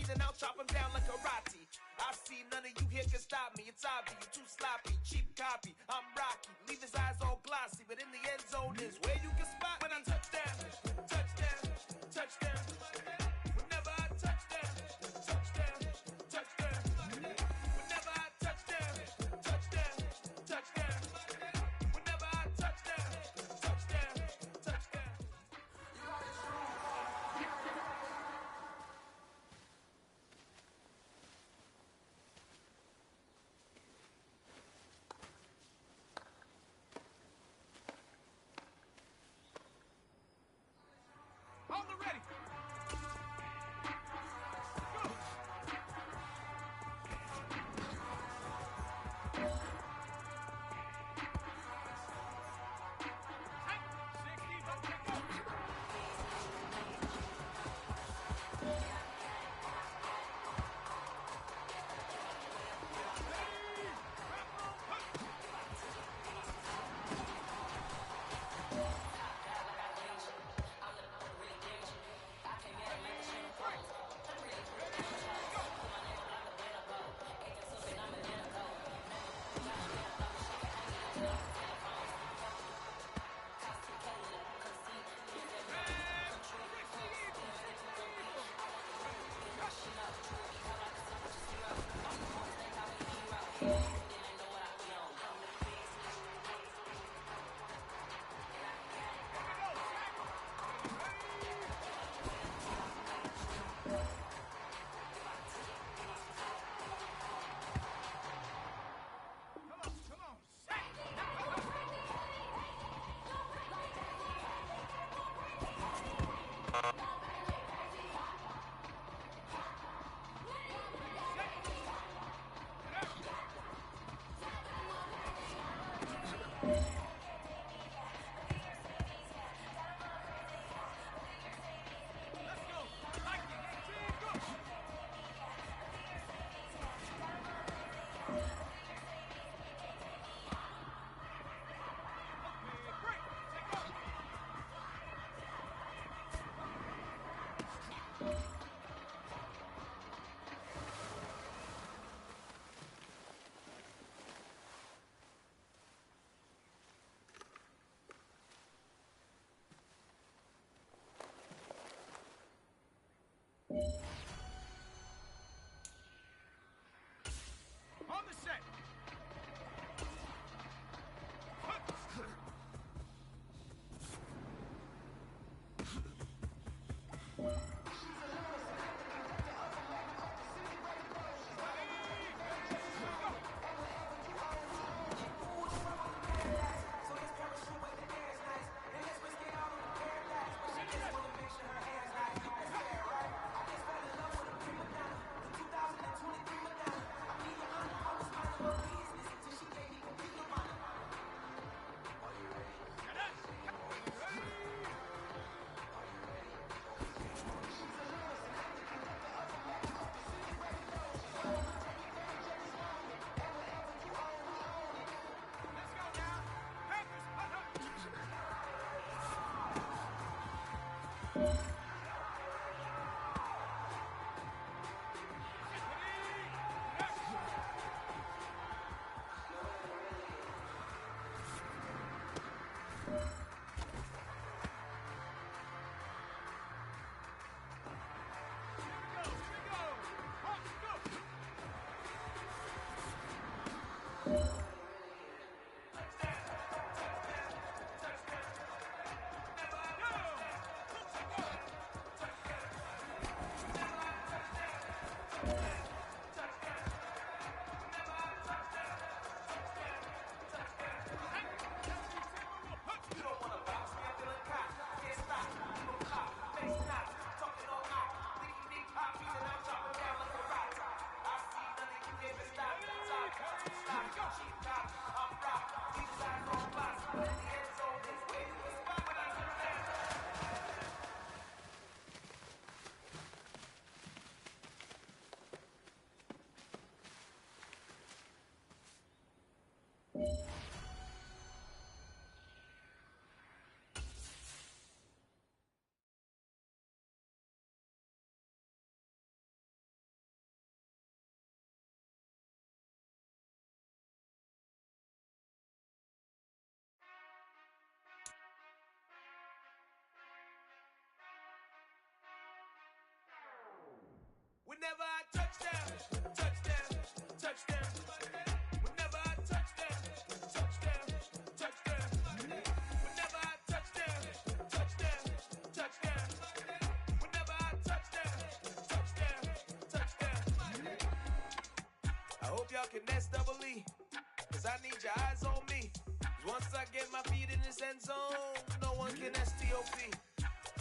trees and I'll chop them down like karate. I see none of you here can stop me. It's obvious, you too sloppy, cheap copy. I'm Rocky, leave his eyes all glossy, but in the end zone is where you can spot when I touch down, touchdown, touchdown. Whenever I touch down, touchdown, touchdown. Whenever I touch down, touchdown, touchdown. Whenever I touch down, touchdown, touchdown. touchdown, touchdown, touchdown. Whenever I touchdown, touchdown, touchdown. Whenever I touchdown, touchdown, touchdown. Whenever I touchdown, touchdown, touchdown. I hope y'all can S-double-E, cause I need your eyes on me. Once I get my feet in this end zone, no one can S-T-O-P.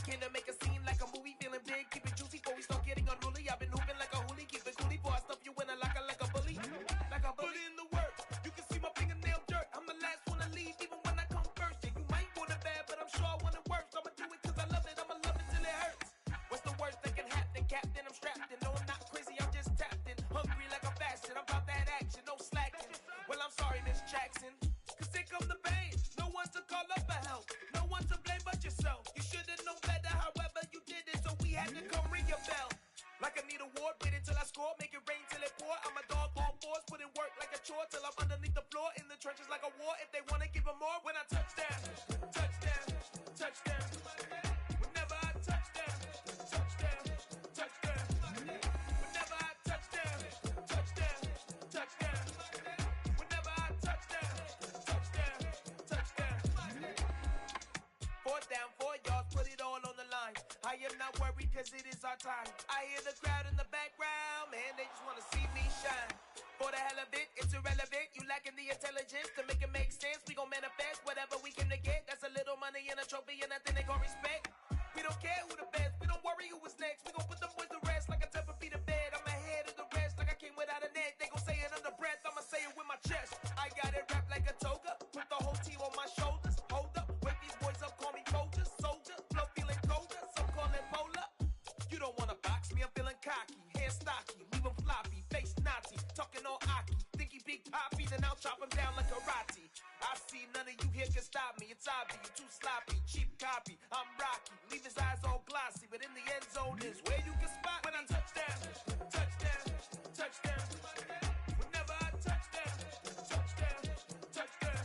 Can to make a scene like a movie, feeling big, keep it juicy before we start getting unruly. I've been hooping like a hoolie, keep it coolie before I stuff you in a locker like a bully. Like a bully in the work, you can see my fingernail dirt. I'm the last one to leave, even when I come first. Yeah, you might want it bad, but I'm sure I want it worse. I'ma do it cause I love it, I'ma love it till it hurts. What's the worst that can happen, Captain? I'm strapped in, no I'm not crazy, I'm just tapped in. Hungry like a fashion, I'm about that action, no slacking. Well, I'm sorry, Miss Jackson, cause here come the pain. No one to call up for help, no one to blame but yourself. You should've known better, however you did it, so we had to come ring your bell. Like I need a award, wait until I score, make it rain till it pour. I'm a dog on fours, put in work like a chore till I'm underneath the floor, in the trenches like a war. If they wanna give them more, when I touchdown, touchdown, touchdown. Whenever I touchdown, touchdown, touchdown. Whenever I touchdown, touchdown, touchdown. Whenever I touchdown, touchdown, touchdown. Fourth down, 4 yards, put it all on the line. I am not worried cause it is our time. I hear the crowd in the background, man, they just wanna see me shine. For the hell of it, it's irrelevant. You lacking the intelligence to make it make sense. We gon' manifest whatever we came to get. That's a little money and a trophy and nothing they call respect. We don't care who the best, we don't worry who was next. We gon' put them boys to rest like a 10 feet of bed. I'm ahead of the rest like I came without a net. They gon' say it under breath, I'ma say it with my chest. I got it wrapped like a toga, put the whole team on my shoulders. Hold up, wake these boys up, call me Folger, soldier. Flow feeling colder, some call it polar. You don't wanna box me, I'm feeling cocky. Hair stocky, leave him floppy, face Nazi. Talking all Aki, think he big poppy, then I'll chop him down like karate. I see none of you here can stop me. It's obvious, you too sloppy, cheap copy. I'm Rocky, leave his eyes all glossy, but in the end zone is where you can spot when I touchdown, touchdown, touchdown. Whenever I touchdown, touchdown, touchdown.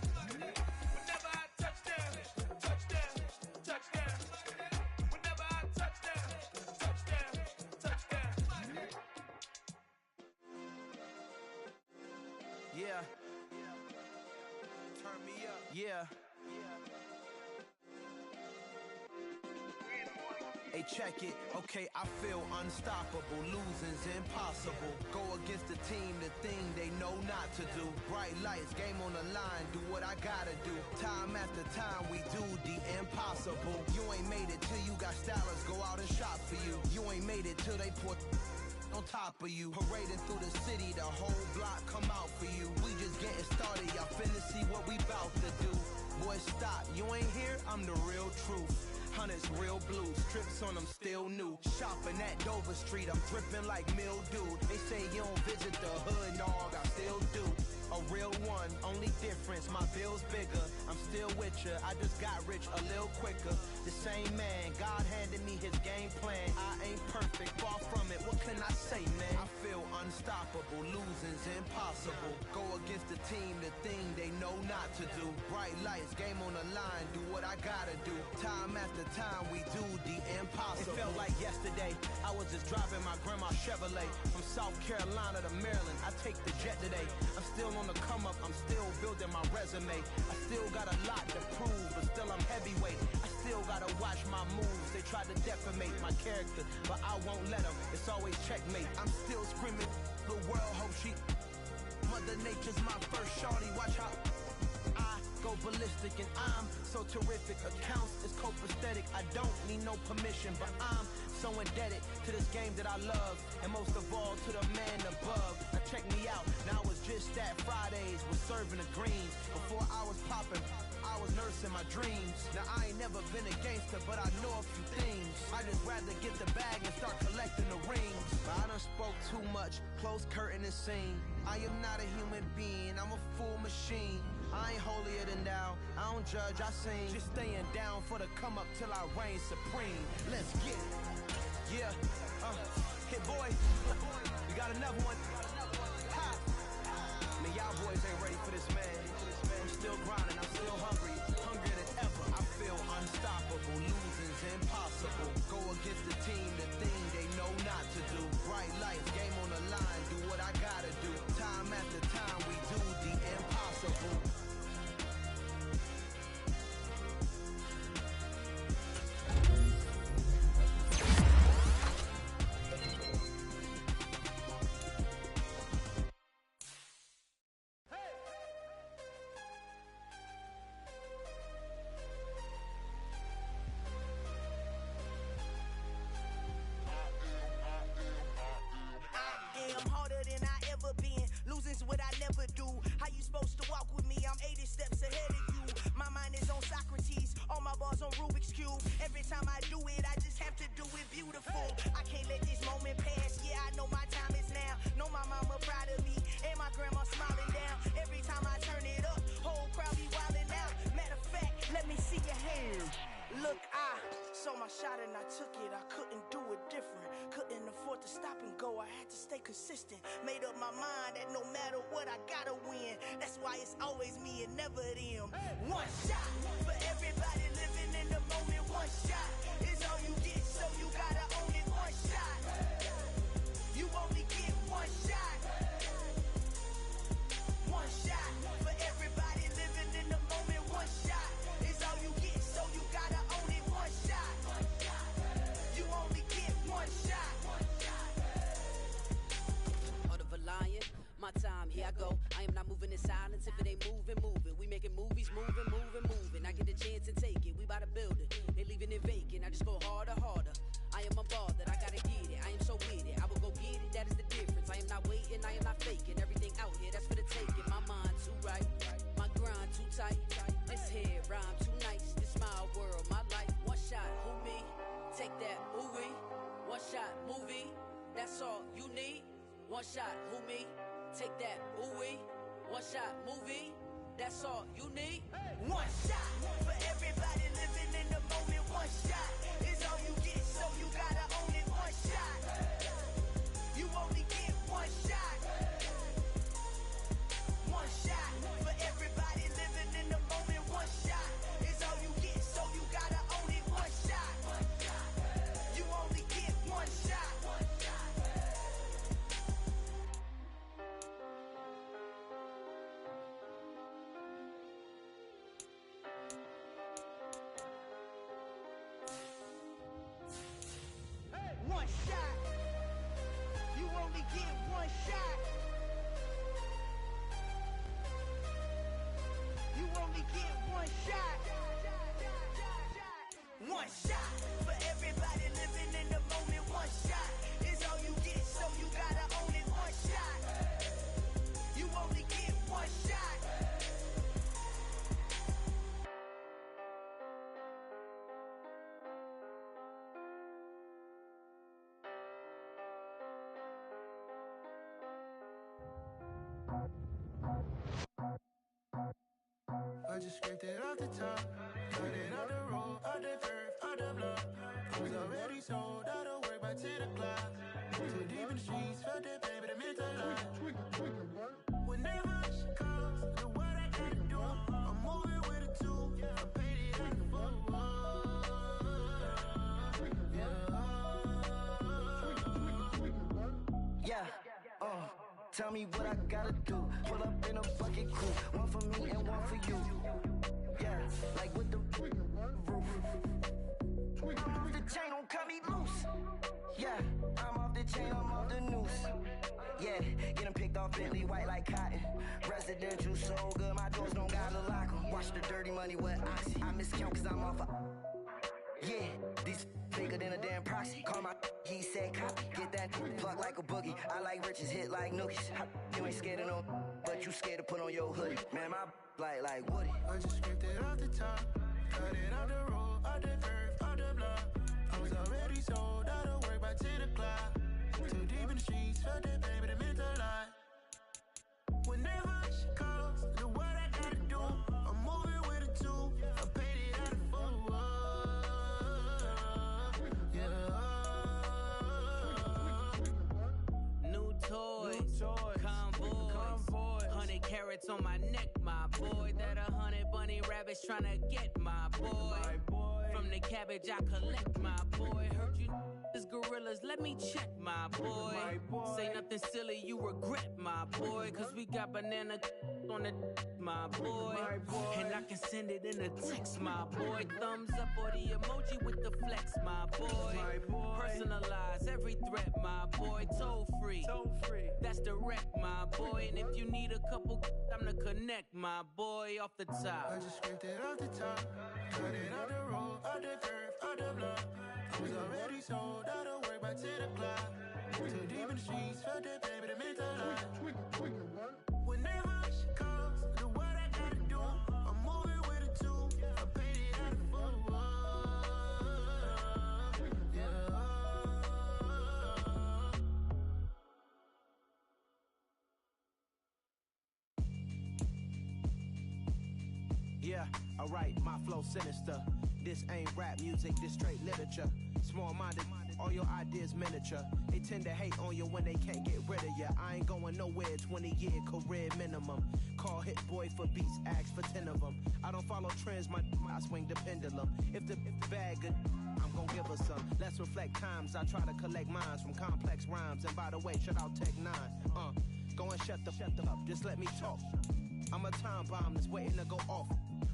Whenever I touchdown, touchdown, touchdown. Whenever I touchdown, touchdown, touchdown. Yeah. Turn me up. Yeah. Hey, check it. Okay, I feel unstoppable. Losing's impossible. Go against the team, the thing they know not to do. Bright lights, game on the line. Do what I gotta do. Time after time, we do the impossible. You ain't made it till you got stylists go out and shop for you. You ain't made it till they put on top of you. Parading through the city, the whole block come out for you. We just getting started, y'all finna see what we bout to do. Boy, stop, you ain't here, I'm the real truth. Hunters, real blues, strips on them still new. Shopping at Dover Street, I'm dripping like mildew. They say you don't visit the hood, dog, I still do. A real one, only difference, my bill's bigger. I'm still with ya, I just got rich a little quicker. The same man, God handed me his game plan. I ain't perfect, far from it, what can I say, man? I feel unstoppable, losing's impossible. Go against the team, the thing they know not to do. Bright lights, game on the line, do what I gotta do. Time after time, we do the impossible. It felt like yesterday, I was just driving my grandma's Chevrolet. From South Carolina to Maryland, I take the jet today. I'm still on the come up, I'm still building my resume. I still got a lot to prove, but still I'm heavyweight. I still gotta watch my moves. They try to defamate my character, but I won't let them. It's always checkmate. I'm still screaming, the world hope she. Mother Nature's my first shorty. Watch how I go ballistic, and I'm so terrific. Accounts is copacetic. I don't need no permission, but I'm so indebted to this game that I love, and most of all to the man above. Now check me out, now it's just that Fridays was serving the greens. Before I was popping, I was nursing my dreams. Now I ain't never been a gangster, but I know a few things. I just rather get the bag and start collecting the rings. But I done spoke too much, close curtain and scene. I am not a human being, I'm a full machine. I ain't holier than thou, I don't judge, I sing. Just staying down for the come up till I reign supreme. Let's get it. Yeah, hit boy, we got another one. Ha! Man, y'all boys ain't ready for this, man. I'm still grinding, I'm still hungry, hungrier than ever. I feel unstoppable, losing's impossible. Go against the team, the thing they know not to do. Bright lights, game on the it, I couldn't do it different. Couldn't afford to stop and go, I had to stay consistent. Made up my mind that no matter what, I gotta win. That's why it's always me and never them. One shot for everybody living in the moment. One shot is all you get, so you gotta own it. One shot, you only get one shot. One shot for everybody living in the moment. One shot is all you get, so you gotta own it. One shot, you only get one shot. Heart of a lion, my time, here I go. I am not moving in silence. If it ain't moving, moving. We making movies, moving, moving, moving. I get a chance to take it, we bout to build it. They leaving it vacant, I just go harder, harder. I am a ball that I gotta get it. I am so with it, I will go get it, that is the difference. I am not waiting, I am not faking. Everything out here, that's for the taking. My mind too right, my grind too tight. This head rhyme too nice. This my world, my life. One shot, who me? Take that, ooh-wee. One shot, movie. That's all you need. One shot, who me? Take that, ooh-wee. One shot, movie. That's all you need. One shot for everybody living in the moment. One shot is all you get, so you gotta own it. One shot, you only get one shot. One shot for everybody living in the moment. One shot is all you get, so you gotta own it. One shot, you only get one shot. One shot, you only get one shot. You only get one shot. One shot for everybody living in the moment. One shot is all you get, so you gotta own it. One shot, you only get one shot. I just scraped it off the top, cut it off the road, off the curve, off the block. I was already sold, out of work by 10 o'clock. Too deep in the streets, felt that baby, the mental lie. Whenever she calls, know what I gotta do. I'm moving with a two, I paid it out the full. Yeah, tell me what I gotta do. Pull up in a fucking crew, one for me and one for you. Yeah, like with the roof. I'm off the chain, don't cut me loose. Yeah, I'm off the chain, I'm off the noose. Yeah, get them picked off Bentley, white like cotton. Residential so good, my doors don't gotta lock 'em. Watch the dirty money with oxy. I miscount cause I'm off a... Yeah, these bigger than a damn proxy. Call my he said copy. Get that plug like a boogie. I like riches, hit like nookies. You ain't scared of no, but you scared to put on your hoodie. Man, my like Woody. I just scraped it off the top, cut it off the road, off the curve, off the block. I was already sold, out of work by 10 o'clock. Too deep in the streets, felt that baby, the mental lie. Whenever she calls, know what I gotta do. I'm moving with a two, I paid it out the full. New toy, convoy, 100 carats on my neck, my boy. That 100 bunny rabbits tryna get my boy. From the cabbage I collect, my boy. Heard you is gorillas, let me check, my boy. Say nothing silly, you regret, my boy. Cause we got banana on the my boy. And I can send it in a text, my boy. Thumbs up or the emoji with the flex, my boy. Personalize every threat, my boy. Toll free, that's direct, my boy. And if you need a couple, I'm to connect, my boy. Off the top, I just scraped it off the top, cut it off the road, off the curve, off the block. I was already sold, out of work by 10 o'clock. Too deep in the streets, felt that baby, the mental lie. Whenever she calls, know what I gotta do. I'm moving with a two, I paid it out the full. Yeah, Alright, my flow sinister. This ain't rap music, this straight literature. Small-minded, all your ideas miniature. They tend to hate on you when they can't get rid of you. I ain't going nowhere, 20-year career minimum. Call Hit Boy for beats, ask for 10 of them. I don't follow trends, I swing the pendulum. If the bag good, I'm gon' give her some. Let's reflect times, I try to collect minds from complex rhymes. And by the way, shout out Tech 9. Go and shut the up, just let me talk. I'm a time bomb that's waiting to go off.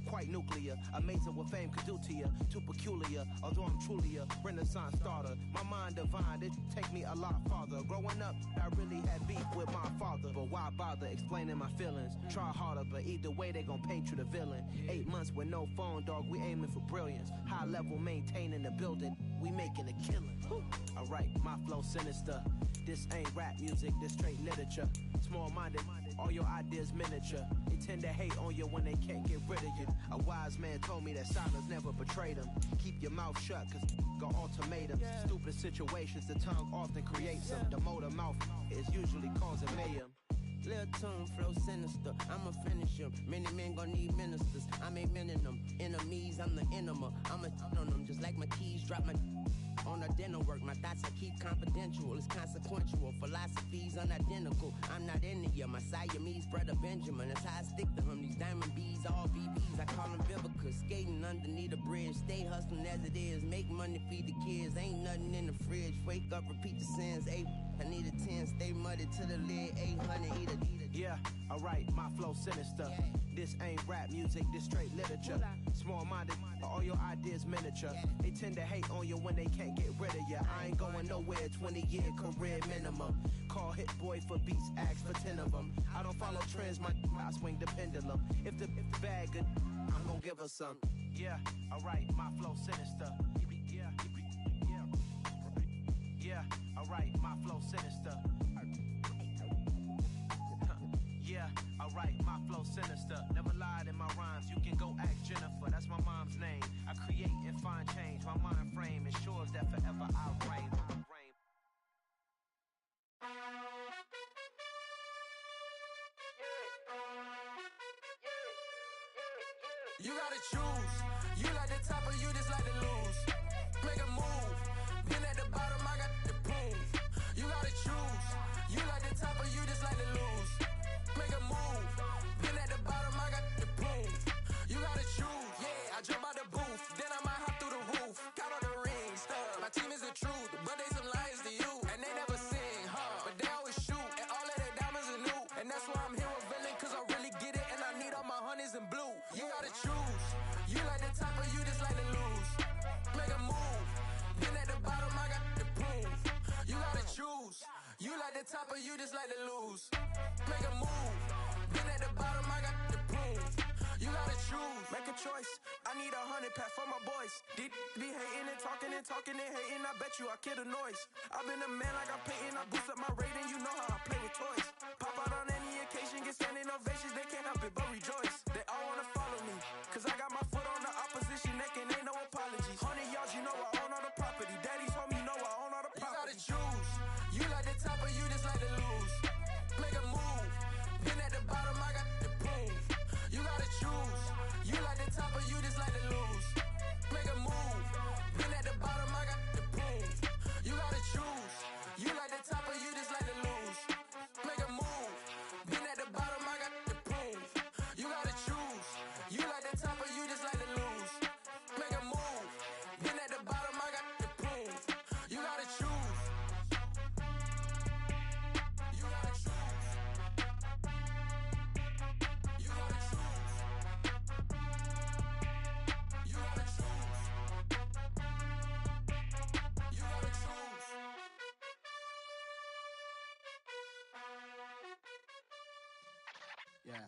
Quite nuclear, amazing what fame could do to you. Too peculiar, although I'm truly a renaissance starter. My mind divine, it take me a lot farther. Growing up, I really had beef with my father. But why bother explaining my feelings? Try harder, but either way they gon' paint you the villain. 8 months with no phone, dog, we aiming for brilliance. High level maintaining the building, we making a killing. Alright, my flow sinister. This ain't rap music, this straight literature. Small-minded, all your ideas miniature. They tend to hate on you when they can't get rid of you. A wise man told me that silence never betrayed him. Keep your mouth shut, cause got ultimatums. Stupid situations, the tongue often creates them. The motor mouth is usually causing mayhem. Lil' tune, flow sinister, I'ma finish him. Many men gon' need ministers, I'm a men in them. Enemies, I'm the enema, I'ma on them. Just like my keys, drop my on a dinner work. My thoughts I keep confidential, it's consequential. Philosophies unidentical, I'm not in it yet. My Siamese brother Benjamin, that's how I stick to him. These diamond bees, all BBs, I call them Vivica. Skating underneath a bridge, stay hustling as it is. Make money, feed the kids, ain't nothing in the fridge. Wake up, repeat the sins, I need a 10, stay muddy to the lid, 800, eat a. Yeah, alright, my flow sinister. This ain't rap music, this straight literature. Small-minded, all your ideas miniature. They tend to hate on you when they can't get rid of you. I ain't going nowhere, 20-year career minimum. Call Hit Boy for beats, ask for 10 of them. I don't follow trends, I swing the pendulum. If the bag good, I'm gon' give her some. Yeah, alright, my flow sinister. Yeah, alright, my flow sinister. Yeah, alright, my flow sinister. Never lied in my rhymes, you can go ask Jennifer, that's my mom's name. I create and find change, my mind frame ensures that forever I reign. You gotta choose, you like the top or you just like to lose. Make a move, been at the bottom, I got the proof. You gotta choose, you like the top or you just like to lose. Make a move, been at the bottom, I got the proof. You gotta choose, yeah, I jump out the booth, then I might hop through the roof. Count on the rings, my team is the truth, but they some liars to you. And they never sing, but they always shoot, and all of their diamonds are new. And that's why I'm here with villain, cause I really get it, and I need all my honeys in blue. You gotta choose, you like the top or you just like to lose. Make a move, been at the bottom, I got the proof. You gotta choose, you like the top or you just like to lose. Make a move, been at the bottom, I got the proof. You gotta choose, make a choice. I need 100 pack for my boys. Deep be hating and talking and hating. I bet you I kill the noise. I've been a man like I'm painting. I boost up my rating. You know how I play with toys. Pop out on any occasion, get standing ovations. They can't help it but rejoice. They all wanna follow me, cause I got my foot on the opposition neck and ain't no apologies. 100 yards, you know I own all the property. Daddy's home, you know I own all the property. You gotta choose, you like the top or you just like to lose. Make a move, been at the bottom, I got the proof. You gotta choose, you like the top or you just like to lose. Make a move, been at the bottom, I got the proof. You gotta choose, you like the top or you just like to lose. Make a move, been at the bottom, I got the proof. You gotta choose, you like the top or you just like to lose. Make a move, been at the bottom, I got the proof. You gotta choose. You gotta choose. You gotta choose. You gotta choose. You gotta choose. Yeah.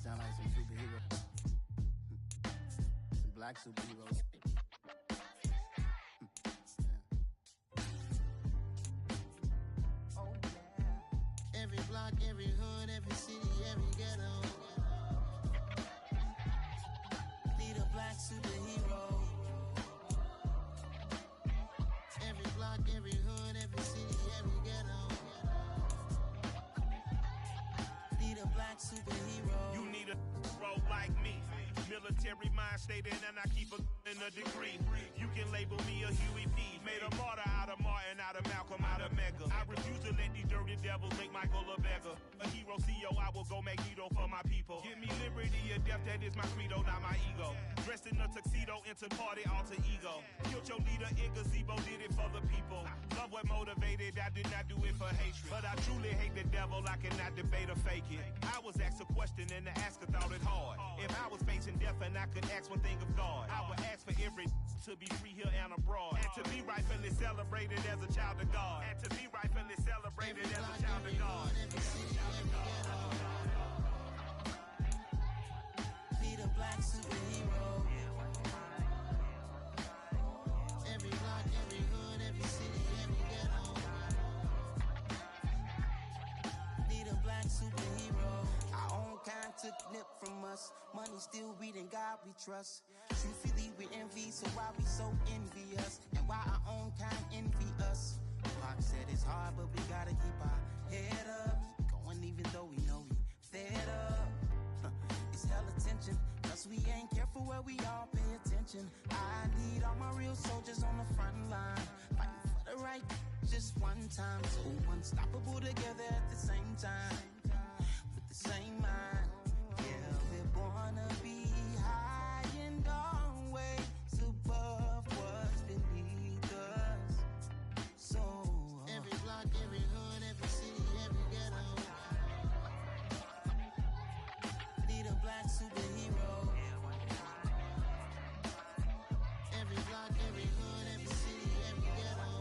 Sound like some superheroes. Some black superheroes. Every block, every hood, every city, every ghetto. Need a black superhero. Every block, every a black superhero. You need a hero like me. Military mind stated, and I keep in a degree. You can label me a Huey P. Made a martyr out of Martin, out of Malcolm, out of Mega. I refuse to let these dirty devils make Michael a beggar. A hero CEO, I will go Magneto for my people. Give me liberty or death, that is my credo, not my ego. Dressed in a tuxedo, into party, alter ego. Killed your leader in gazebo, did it for the people. Love what motivated, I did not do it for hatred. But I truly hate the devil, I cannot debate or fake it. I was asked a question and the asker thought it hard. If I was facing death and I could ask one thing of God, I would ask for every to be free here and abroad, and to be rightfully celebrated as a child of God, and to be rightfully celebrated as a child of God. Be the black superhero. Every block, every hood, every city, every ghetto. Be the black superhero. Our own kind took nip from us. Money still reading, God we trust. Truthfully we envy, so why we so envious? And why our own kind envy us? Pac said it's hard, but we gotta keep our head up. Going even though we know we fed up. It's hell attention, cause we ain't careful where we all pay attention. I need all my real soldiers on the front line, fighting for the right just one time. So unstoppable together at the same time, with the same mind. Yeah, we're born to be high and always above what's beneath us. So every block, every hood, every city, every ghetto. Need a black superhero. Every block, every hood, every city, every ghetto.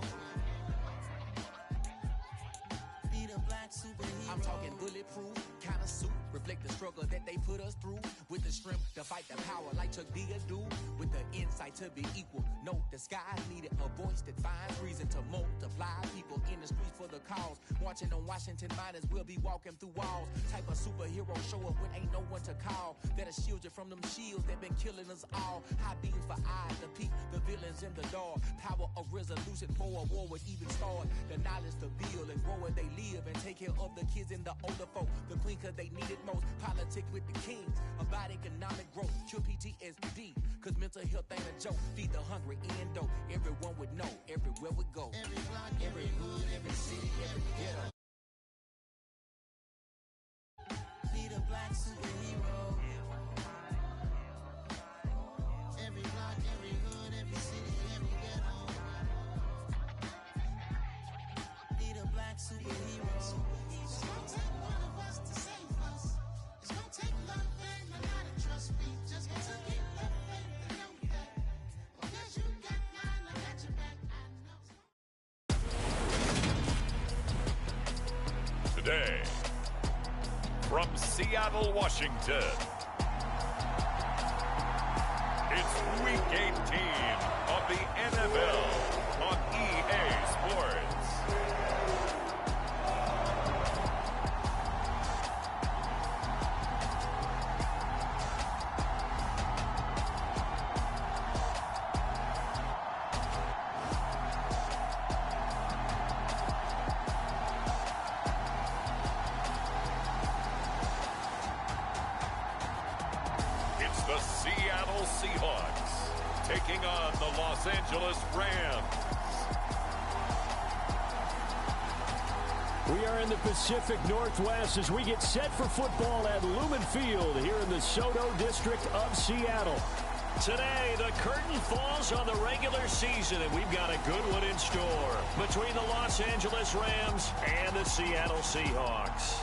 Need a black superhero. I'm talking bulletproof kind of suit, reflect the struggle that they put us through, with the strength to fight the power like Chuck D do, with the insight to be equal. No disguise needed, a voice that finds reason to multiply people in the streets for the cause. Marching on Washington miners, we'll be walking through walls. Type of superhero show up when ain't no one to call. That'll shield you from them shields that been killing us all. High beams for eyes to peek the villains in the dark. Power of resolution for a war would even start. The knowledge to build and grow where they live and take care of the kids and the older folk. The queen cause they need it most. Politic with the kings about economic growth. Cure PTSD cause mental health ain't a joke. Feed the hungry and dope. Everyone would know everywhere we go. Every block, Every hood, every city, every ghetto. Need a black superhero. Every block, every hood, every city, every ghetto. Need a black superhero. It's gonna take one of us to save us. It's gonna take love and a lot of trust. We just got to keep the faith and know that. Because you got mine, I got your back. I know. Today, from Seattle, Washington, it's Week 18 of the NFL on EA Sports. It's the Seattle Seahawks taking on the Los Angeles Rams. We are in the Pacific Northwest as we get set for football at Lumen Field here in the Soto district of Seattle. Today, the curtain falls on the regular season, and we've got a good one in store between the Los Angeles Rams and the Seattle Seahawks.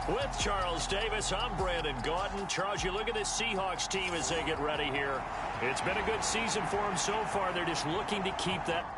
With Charles Davis, I'm Brandon Gaudin. Charles, you look at this Seahawks team as they get ready here. It's been a good season for them so far. They're just looking to keep that.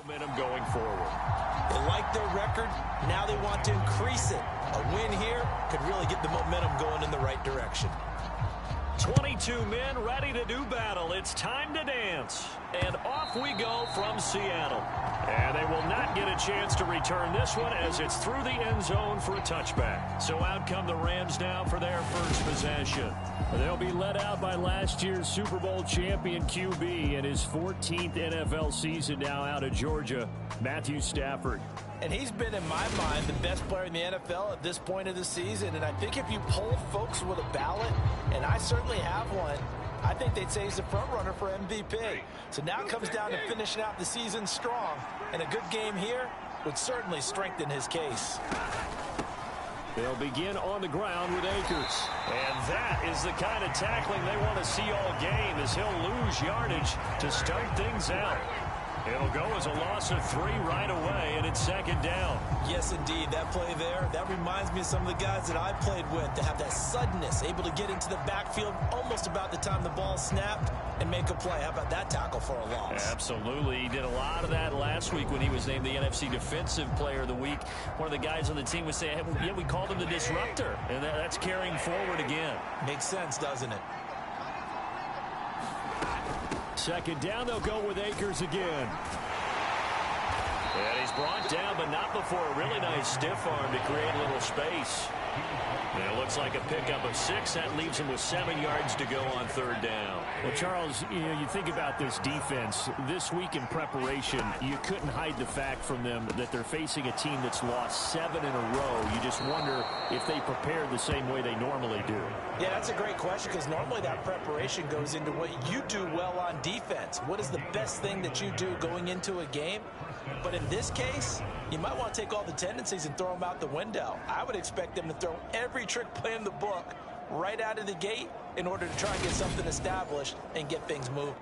Momentum going forward. They like their record. Now they want to increase it. A win here could really get the momentum going in the right direction. 22 men ready to do battle. It's time to dance. And off we go from Seattle. And they will not get a chance to return this one as it's through the end zone for a touchback. So out come the Rams now for their first possession. They'll be led out by last year's Super Bowl champion QB in his 14th NFL season now out of Georgia, Matthew Stafford. And he's been, in my mind, the best player in the NFL at this point of the season. And I think if you poll folks with a ballot, and I certainly have one, I think they'd say he's the front runner for MVP. So now it comes down to finishing out the season strong. And a good game here would certainly strengthen his case. They'll begin on the ground with Akers. And that is the kind of tackling they want to see all game as he'll lose yardage to start things out. It'll go as a loss of 3 right away, and it's second down. Yes, indeed. That play there, that reminds me of some of the guys that I played with to have that suddenness, able to get into the backfield almost about the time the ball snapped and make a play. How about that tackle for a loss? Absolutely. He did a lot of that last week when he was named the NFC Defensive Player of the Week. One of the guys on the team was saying, hey, yeah, we called him the disruptor, and that's carrying forward again. Makes sense, doesn't it? Second down, they'll go with Akers again. And he's brought down, but not before a really nice stiff arm to create a little space. And it looks like a pickup of 6. That leaves him with 7 yards to go on third down. Well, Charles, you think about this defense. This week in preparation, you couldn't hide the fact from them that they're facing a team that's lost 7 in a row. You just wonder if they prepared the same way they normally do. Yeah, that's a great question because normally that preparation goes into what you do well on defense. What is the best thing that you do going into a game? But in this case, you might want to take all the tendencies and throw them out the window. I would expect them to throw every trick play in the book right out of the gate in order to try and get something established and get things moving.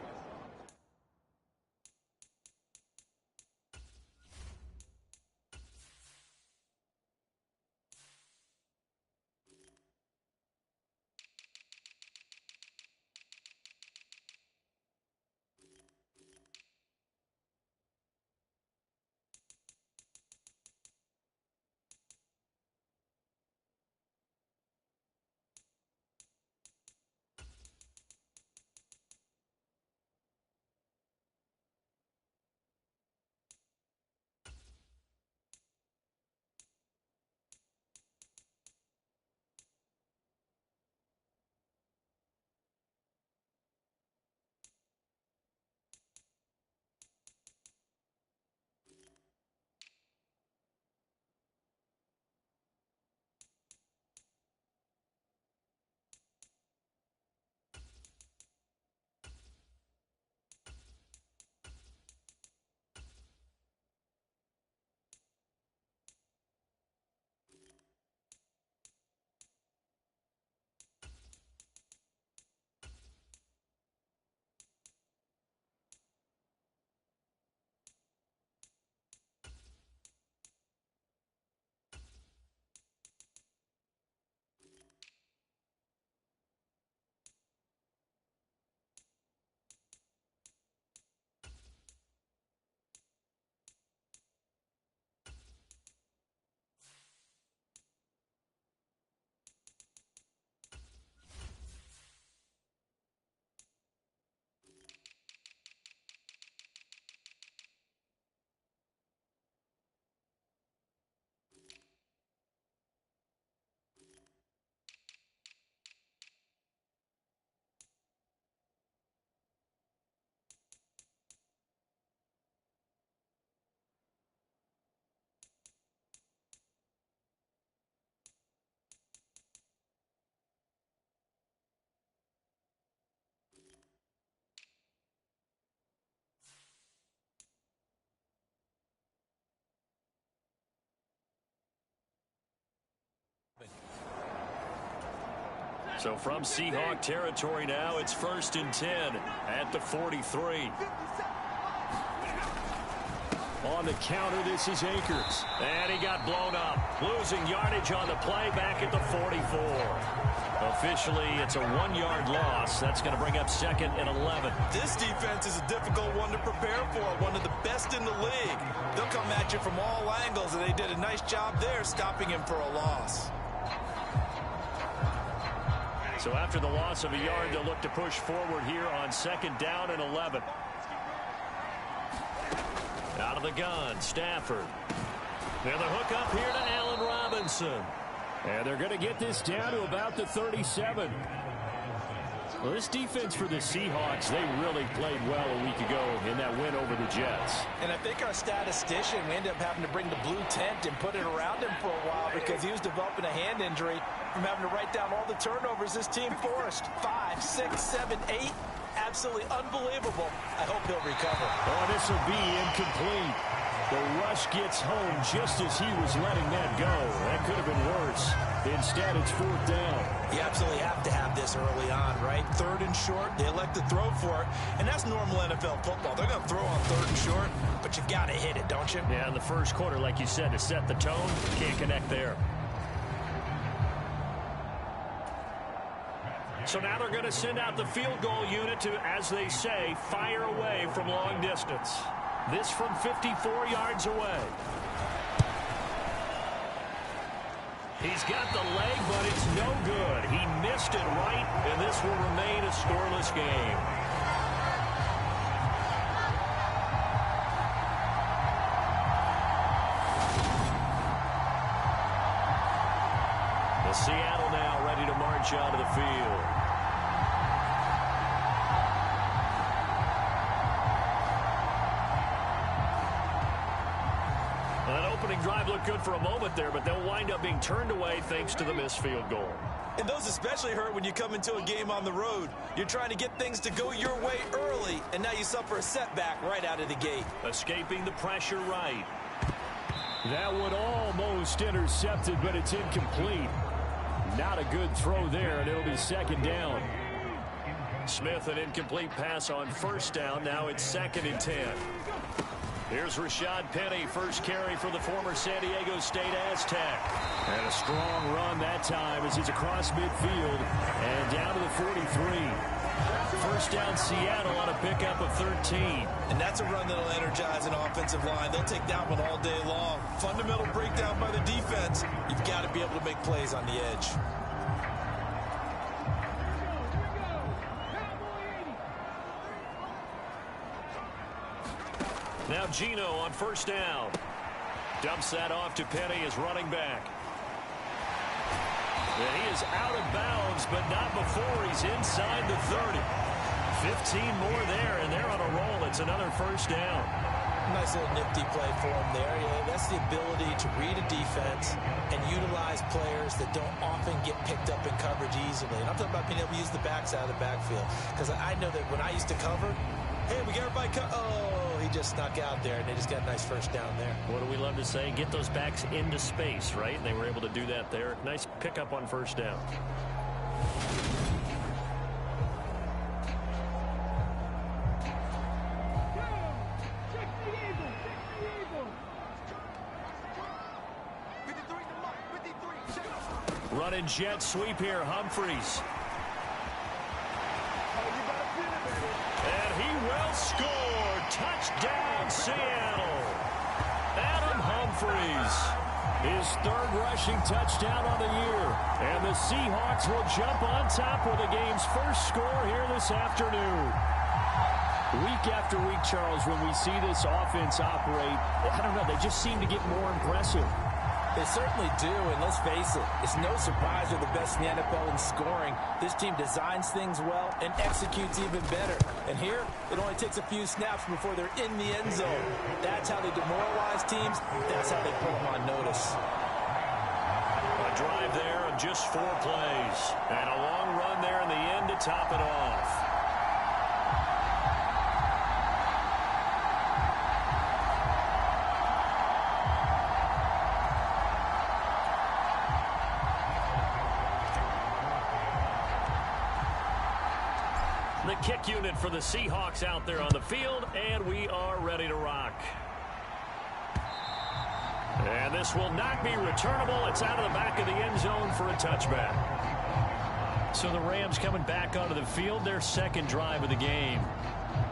So from Seahawk territory now, it's 1st and 10 at the 43. On the counter, this is Akers. And he got blown up. Losing yardage on the play back at the 44. Officially, it's a 1-yard loss. That's going to bring up 2nd and 11. This defense is a difficult one to prepare for, one of the best in the league. They'll come at you from all angles, and they did a nice job there stopping him for a loss. So after the loss of a yard, they'll look to push forward here on 2nd down and 11. Out of the gun, Stafford. Now the hook up here to Allen Robinson. And they're going to get this down to about the 37. Well, this defense for the Seahawks, they really played well a week ago in that win over the Jets. And I think our statistician, we ended up having to bring the blue tent and put it around him for a while because he was developing a hand injury from having to write down all the turnovers this team forced. 5, 6, 7, 8. Absolutely unbelievable. I hope he'll recover. Oh, this will be incomplete. The rush gets home just as he was letting that go. That could have been worse. Instead, it's 4th down. You absolutely have to have this early on, right? 3rd and short, they elect to throw for it. And that's normal NFL football. They're going to throw on 3rd and short, but you got to hit it, don't you? Yeah, in the first quarter, like you said, to set the tone, can't connect there. So now they're going to send out the field goal unit to, as they say, fire away from long distance. This from 54 yards away. He's got the leg, but it's no good. He missed it right, and this will remain a scoreless game. The Seattle now ready to march onto the field. Opening drive looked good for a moment there, but they'll wind up being turned away thanks to the missed field goal. And those especially hurt when you come into a game on the road. You're trying to get things to go your way early, and now you suffer a setback right out of the gate. Escaping the pressure right. That one almost intercepted, but it's incomplete. Not a good throw there, and it'll be 2nd down. Smith, an incomplete pass on 1st down. Now it's 2nd and 10. Here's Rashad Penny, first carry for the former San Diego State Aztec. And a strong run that time as he's across midfield and down to the 43. 1st down Seattle on a pickup of 13. And that's a run that'll energize an offensive line. They'll take that one all day long. Fundamental breakdown by the defense. You've got to be able to make plays on the edge. Now Gino on 1st down. Dumps that off to Penny as running back. And he is out of bounds, but not before he's inside the 30. 15 more there, and they're on a roll. It's another 1st down. Nice little nifty play for him there. Yeah, that's the ability to read a defense and utilize players that don't often get picked up in coverage easily. And I'm talking about being able to use the backside of the backfield. Because I know that when I used to cover, hey, we got everybody oh, he just snuck out there, and they just got a nice 1st down there. What do we love to say? Get those backs into space, right? And they were able to do that there. Nice pickup on 1st down. Running jet sweep here, Humphreys. And he will score. Touchdown, Seattle. Adam Humphreys. His 3rd rushing touchdown on the year. And the Seahawks will jump on top with the game's first score here this afternoon. Week after week, Charles, when we see this offense operate, I don't know, they just seem to get more impressive. They certainly do, and let's face it, it's no surprise they're the best in the NFL in scoring. This team designs things well and executes even better. And here, it only takes a few snaps before they're in the end zone. That's how they demoralize teams. That's how they put them on notice. A drive there of just 4 plays. And a long run there in the end to top it off. The kick unit for the Seahawks out there on the field, and we are ready to rock. And this will not be returnable. It's out of the back of the end zone for a touchback. So the Rams coming back onto the field, their second drive of the game.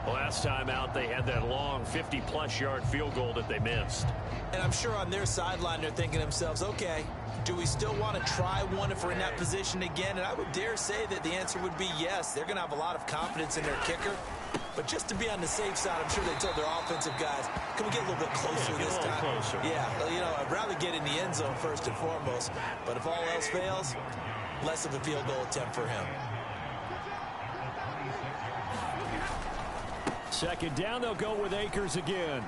Last time out, they had that long 50-plus yard field goal that they missed. And I'm sure on their sideline, they're thinking to themselves, okay, do we still want to try one if we're in that position again? And I would dare say that the answer would be yes. They're going to have a lot of confidence in their kicker. But just to be on the safe side, I'm sure they told their offensive guys, can we get a little bit closer this time? Closer. Yeah, you know, I'd rather get in the end zone first and foremost. But if all else fails, less of a field goal attempt for him. Second down, they'll go with Akers again.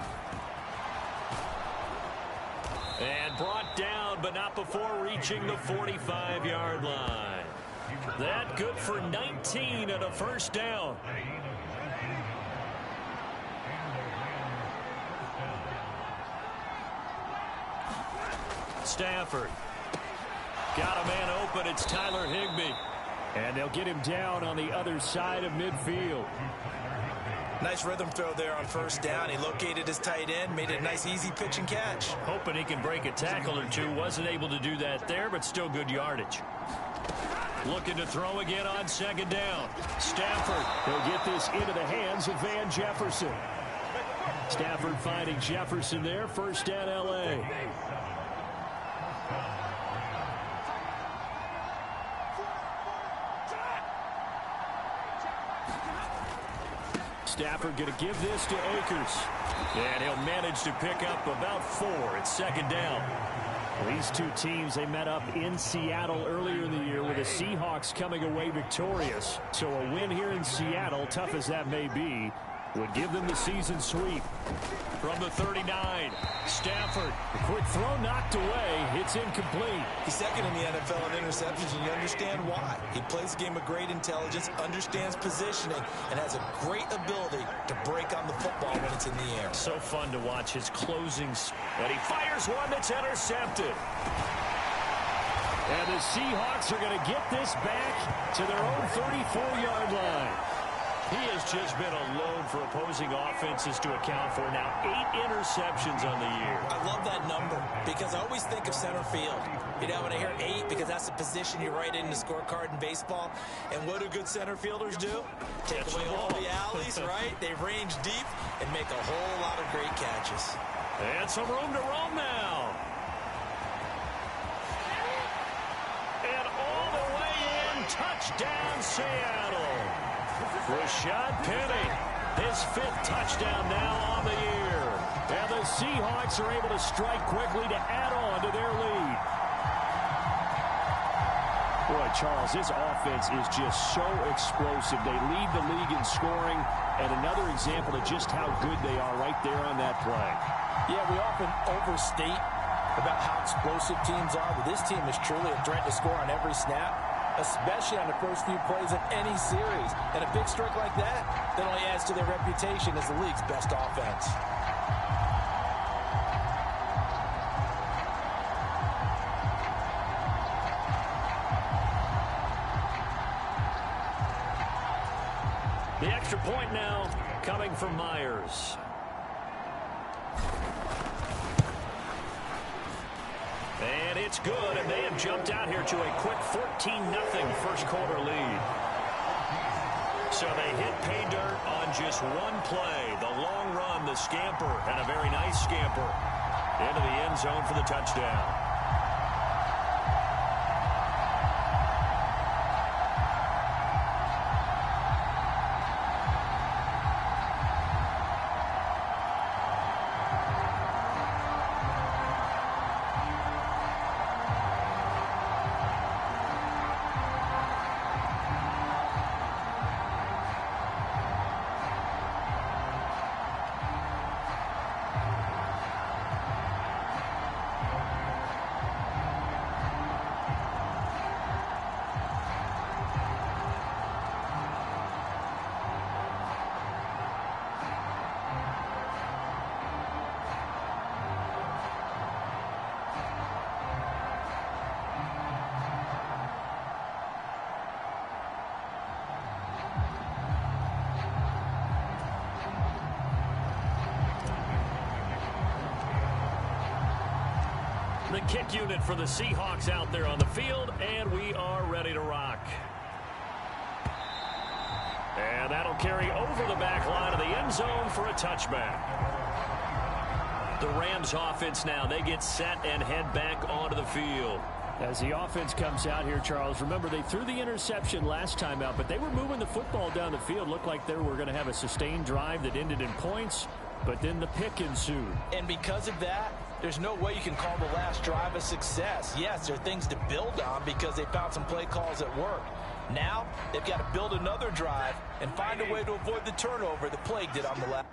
And brought down, but not before reaching the 45-yard line. That good for 19 and a first down. Stafford. Got a man open. It's Tyler Higbee. And they'll get him down on the other side of midfield. Nice rhythm throw there on first down. He located his tight end, made it a nice easy pitch and catch. Hoping he can break a tackle or two. Wasn't able to do that there, but still good yardage. Looking to throw again on second down. Stafford. He'll get this into the hands of Van Jefferson. Stafford finding Jefferson there. First down, L.A. Stafford going to give this to Akers. And he'll manage to pick up about 4. It's second down. These two teams, they met up in Seattle earlier in the year with the Seahawks coming away victorious. So a win here in Seattle, tough as that may be, would give them the season sweep. From the 39, Stafford. A quick throw knocked away. It's incomplete. He's second in the NFL in interceptions, and you understand why. He plays a game of great intelligence, understands positioning, and has a great ability to break on the football when it's in the air. So fun to watch his closings. And he fires one that's intercepted. And the Seahawks are going to get this back to their own 34-yard line. He has just been alone for opposing offenses to account for now 8 interceptions on the year. I love that number because I always think of center field. You know, when I hear 8, because that's the position you write in the scorecard in baseball. And what do good center fielders do? Take away all the alleys, right? They range deep and make a whole lot of great catches. And some room to roam now. And all the way in, touchdown Seattle. Rashad Penny, his 5th touchdown now on the year. And the Seahawks are able to strike quickly to add on to their lead. Boy, Charles, this offense is just so explosive. They lead the league in scoring, and another example of just how good they are right there on that play. Yeah, we often overstate about how explosive teams are, but this team is truly a threat to score on every snap, especially on the first few plays of any series. And a big streak like that only adds to their reputation as the league's best offense. The extra point now coming from Myers. And it's good, and they have jumped out here to a quick 14-0 first quarter lead. So they hit pay dirt on just one play. The long run, the scamper, and a very nice scamper into the end zone for the touchdown. kick unit for the Seahawks out there on the field, and we are ready to rock. And that'll carry over the back line of the end zone for a touchback. The Rams offense now, they get set and head back onto the field. As the offense comes out here, Charles, remember they threw the interception last time out, but they were moving the football down the field. Looked like they were going to have a sustained drive that ended in points, but then the pick ensued. And because of that, there's no way you can call the last drive a success. Yes, there are things to build on because they found some play calls that work. Now, they've got to build another drive and find a way to avoid the turnover that plagued it on the last.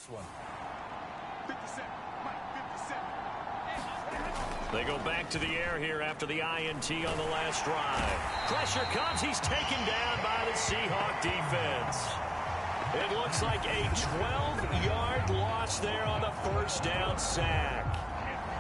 one. 57. Mike, 57. They go back to the air here after the INT on the last drive. Pressure comes. He's taken down by the Seahawk defense. It looks like a 12-yard loss there on the first down sack.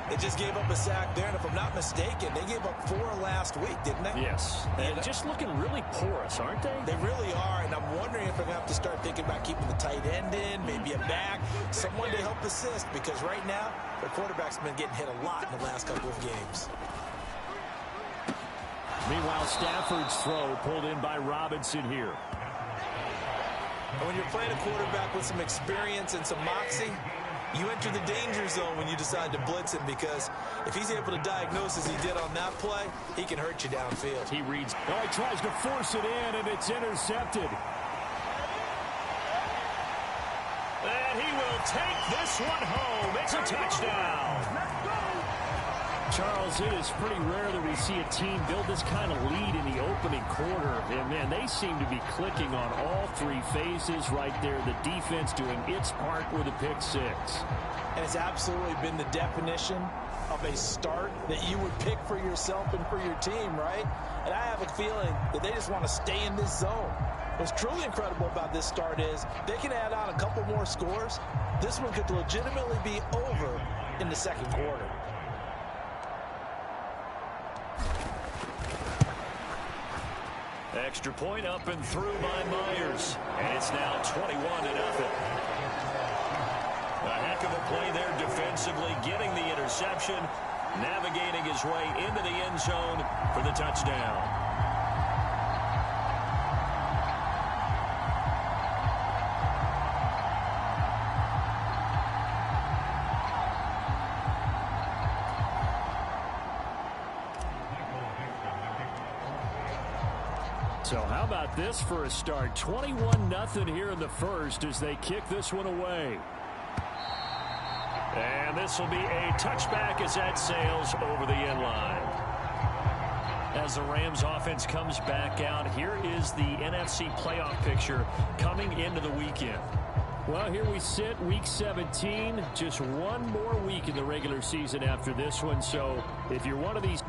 They just gave up a sack there, and if I'm not mistaken, they gave up 4 last week, didn't they? Yes. And just looking really porous, aren't they? They really are, and I'm wondering if they're going to have to start thinking about keeping the tight end in, maybe a back, someone to help assist, because right now, their quarterback's been getting hit a lot in the last couple of games. Meanwhile, Stafford's throw pulled in by Robinson here. And when you're playing a quarterback with some experience and some moxie, you enter the danger zone when you decide to blitz him, because if he's able to diagnose as he did on that play, he can hurt you downfield. He reads. Oh, he tries to force it in, and it's intercepted. And he will take this one home. It's a touchdown. Charles, it is pretty rare that we see a team build this kind of lead in the opening quarter. And, man, they seem to be clicking on all 3 phases right there. The defense doing its part with a pick 6. And it's absolutely been the definition of a start that you would pick for yourself and for your team, right? And I have a feeling that they just want to stay in this zone. What's truly incredible about this start is they can add on a couple more scores. This one could legitimately be over in the second quarter. Extra point up and through by Myers. And it's now 21-0. A heck of a play there defensively, getting the interception, navigating his way into the end zone for the touchdown. So how about this for a start? 21-0 here in the first as they kick this one away. And this will be a touchback as that sails over the end line. As the Rams offense comes back out, here is the NFC playoff picture coming into the weekend. Well, here we sit, week 17. Just one more week in the regular season after this one. So if you're one of these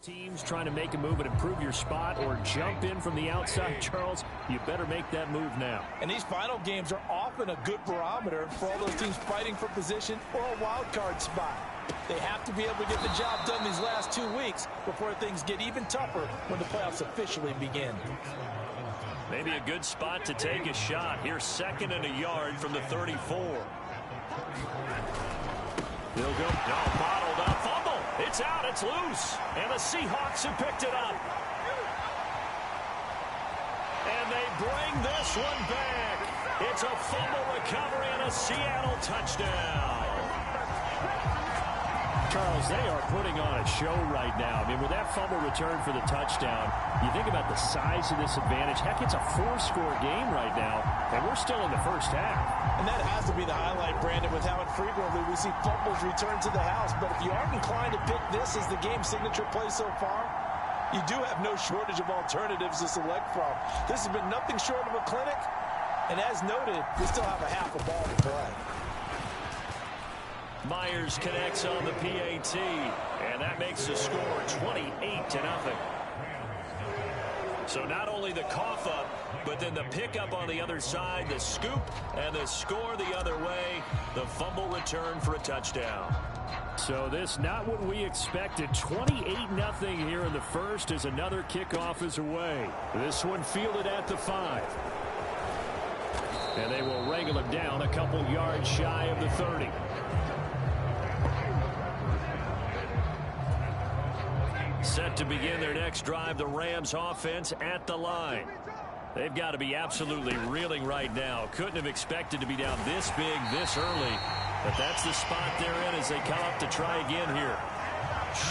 teams trying to make a move and improve your spot or jump in from the outside, Charles, you better make that move now. And these final games are often a good barometer for all those teams fighting for position or a wild card spot. They have to be able to get the job done these last 2 weeks before things get even tougher when the playoffs officially begin. Maybe a good spot to take a shot. Here's 2nd and a yard from the 34. They'll go. No, bottled up. Fumble. It's out. It's loose. And the Seahawks have picked it up. And they bring this one back. It's a fumble recovery and a Seattle touchdown. Charles, they are putting on a show right now. I mean, with that fumble return for the touchdown, you think about the size of this advantage. Heck, it's a 4-score game right now, and we're still in the first half. And that has to be the highlight, Brandon, with how infrequently we see fumbles return to the house. But if you aren't inclined to pick this as the game signature play so far, you do have no shortage of alternatives to select from. This has been nothing short of a clinic. And as noted, we still have a half a ball to play. Myers connects on the PAT, and that makes the score 28-0. So not only the cough up, but then the pickup on the other side, the scoop, and the score the other way, the fumble return for a touchdown. So this not what we expected. 28-0 here in the first as another kickoff is away. This one fielded at the 5. And they will wrangle him down a couple yards shy of the 30. Set to begin their next drive, the Rams offense at the line. They've got to be absolutely reeling right now. Couldn't have expected to be down this big this early. But that's the spot they're in as they come up to try again here.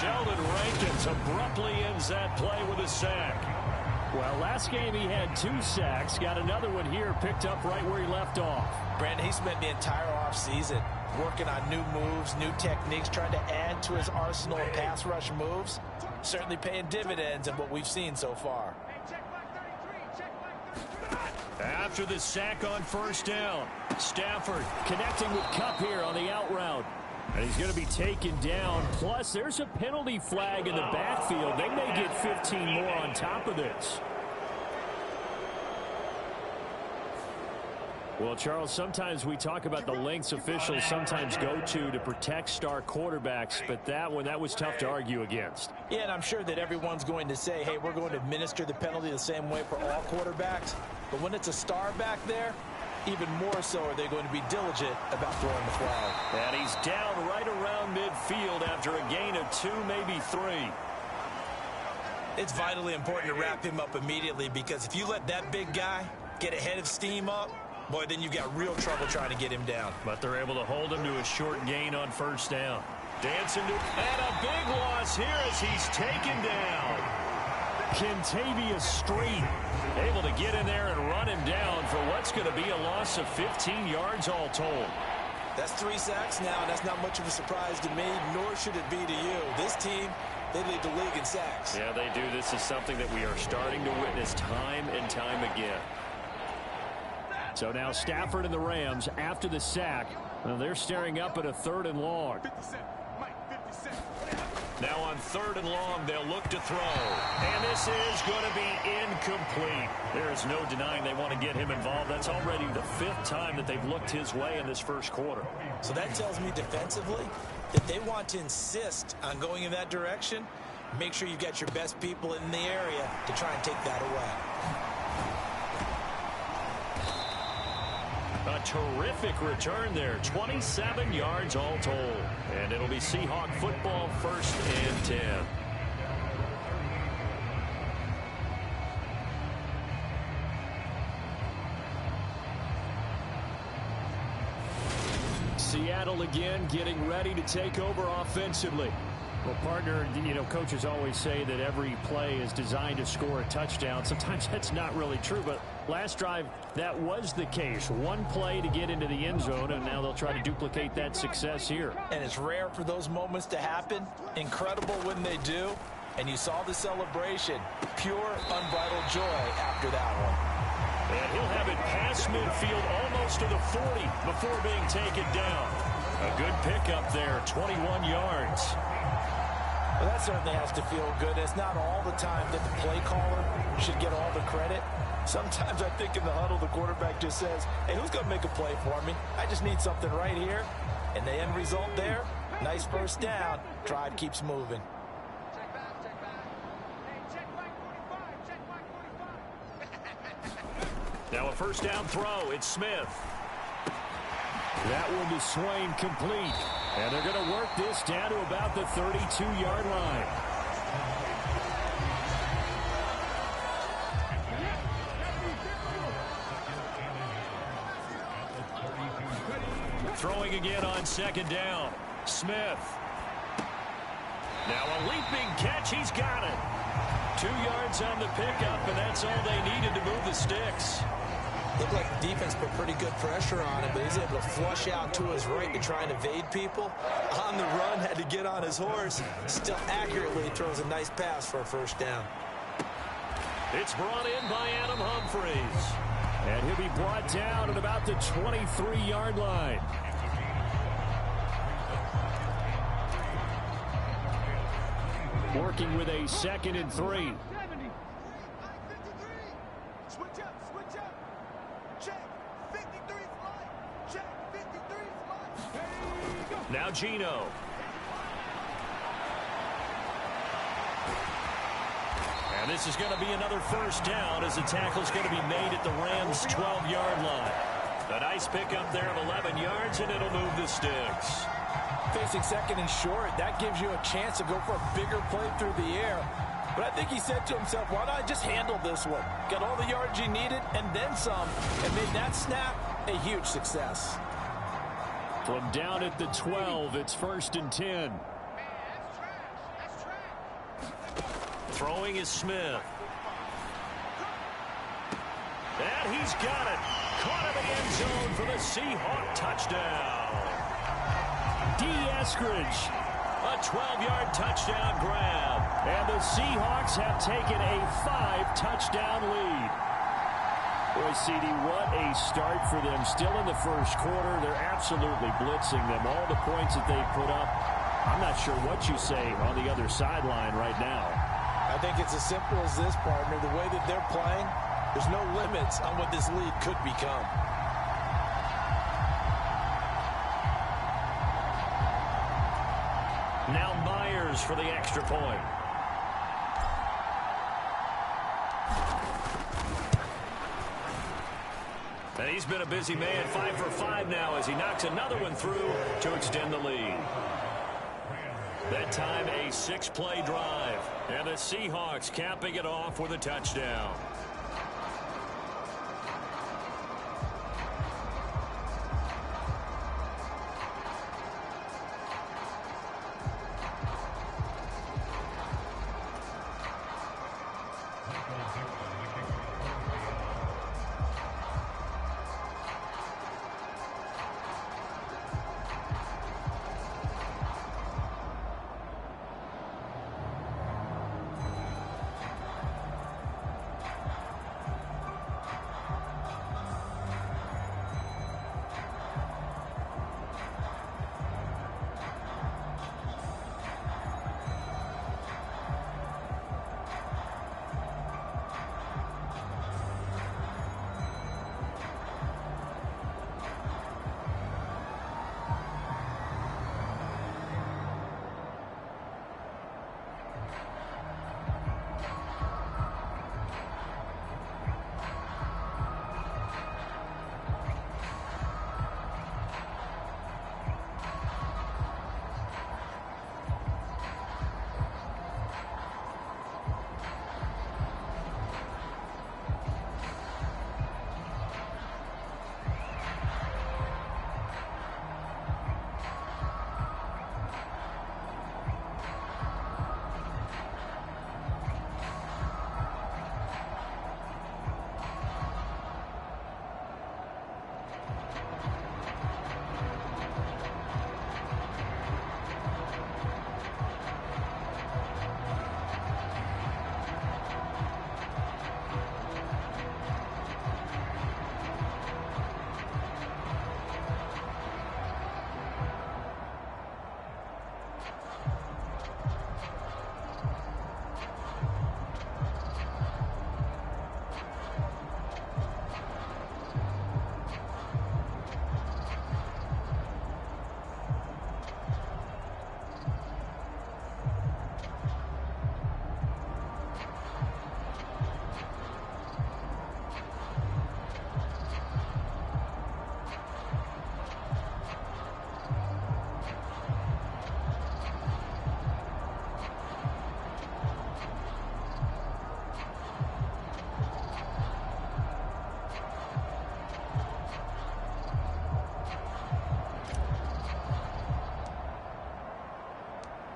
Sheldon Rankins abruptly ends that play with a sack. Well, last game he had 2 sacks. Got another one here picked up right where he left off. Brandon, he spent the entire offseason working on new moves, new techniques, trying to add to his arsenal of pass rush moves. Certainly paying dividends in what we've seen so far. After the sack on first down, Stafford connecting with Kupp here on the out route. And he's going to be taken down. Plus, there's a penalty flag in the backfield. They may get 15 more on top of this. Well, Charles, sometimes we talk about the lengths officials sometimes go to protect star quarterbacks, but that one, that was tough to argue against. Yeah, and I'm sure that everyone's going to say, hey, we're going to administer the penalty the same way for all quarterbacks. But when it's a star back there, even more so are they going to be diligent about throwing the flag. And he's down right around midfield after a gain of 2, maybe 3. It's vitally important to wrap him up immediately, because if you let that big guy get a head of steam up, boy, then you've got real trouble trying to get him down. But they're able to hold him to a short gain on first down. Dancing to, and a big loss here as he's taken down. Kentavious Street able to get in there and run him down for what's going to be a loss of 15 yards all told. That's 3 sacks now, and that's not much of a surprise to me, nor should it be to you. This team, they lead the league in sacks. Yeah, they do. This is something that we are starting to witness time and time again. So now Stafford and the Rams, after the sack, they're staring up at a 3rd and long. Now on 3rd and long, they'll look to throw. And this is going to be incomplete. There is no denying they want to get him involved. That's already the 5th time that they've looked his way in this first quarter. So that tells me defensively that they want to insist on going in that direction. Make sure you've got your best people in the area to try and take that away. A terrific return there. 27 yards all told. And it'll be Seahawk football, 1st and 10. Seattle again getting ready to take over offensively. Well, partner, you know, coaches always say that every play is designed to score a touchdown. Sometimes that's not really true, but last drive, that was the case. One play to get into the end zone, and now they'll try to duplicate that success here. And it's rare for those moments to happen. Incredible when they do. And you saw the celebration. Pure, unbridled joy after that one. And he'll have it past midfield almost to the 40 before being taken down. A good pickup there, 21 yards. Well, that certainly has to feel good. It's not all the time that the play caller should get all the credit. Sometimes I think in the huddle, the quarterback just says, hey, who's going to make a play for me? I just need something right here. And the end result there, nice first down. Drive keeps moving. Now a first down throw. It's Smith. That one to Swain complete. And they're going to work this down to about the 32-yard line. Throwing again on second down. Smith. Now a leaping catch. He's got it. 2 yards on the pickup, and that's all they needed to move the sticks. Looked like the defense put pretty good pressure on him, but he's able to flush out to his right to try and evade people. On the run, had to get on his horse. Still accurately throws a nice pass for a first down. It's brought in by Adam Humphries. And he'll be brought down at about the 23-yard line. Working with a 2nd and 3. Now Gino. And this is going to be another first down as the tackle's going to be made at the Rams' 12-yard line. A nice pickup there of 11 yards, and it'll move the sticks. Facing 2nd and short, that gives you a chance to go for a bigger play through the air. But I think he said to himself, why not just handle this one? Got all the yards you needed and then some, and made that snap a huge success. From down at the 12, it's 1st and 10. Throwing is Smith. And he's got it. Caught in the end zone for the Seahawks touchdown. D. Eskridge, a 12-yard touchdown grab. And the Seahawks have taken a 5-touchdown lead. Boy, CD, what a start for them. Still in the first quarter, they're absolutely blitzing them. All the points that they put up, I'm not sure what you say on the other sideline right now. I think it's as simple as this, partner. The way that they're playing, there's no limits on what this lead could become. Now Myers for the extra point. And he's been a busy man, 5 for 5 now as he knocks another one through to extend the lead. That time a 6-play drive. And the Seahawks capping it off with a touchdown.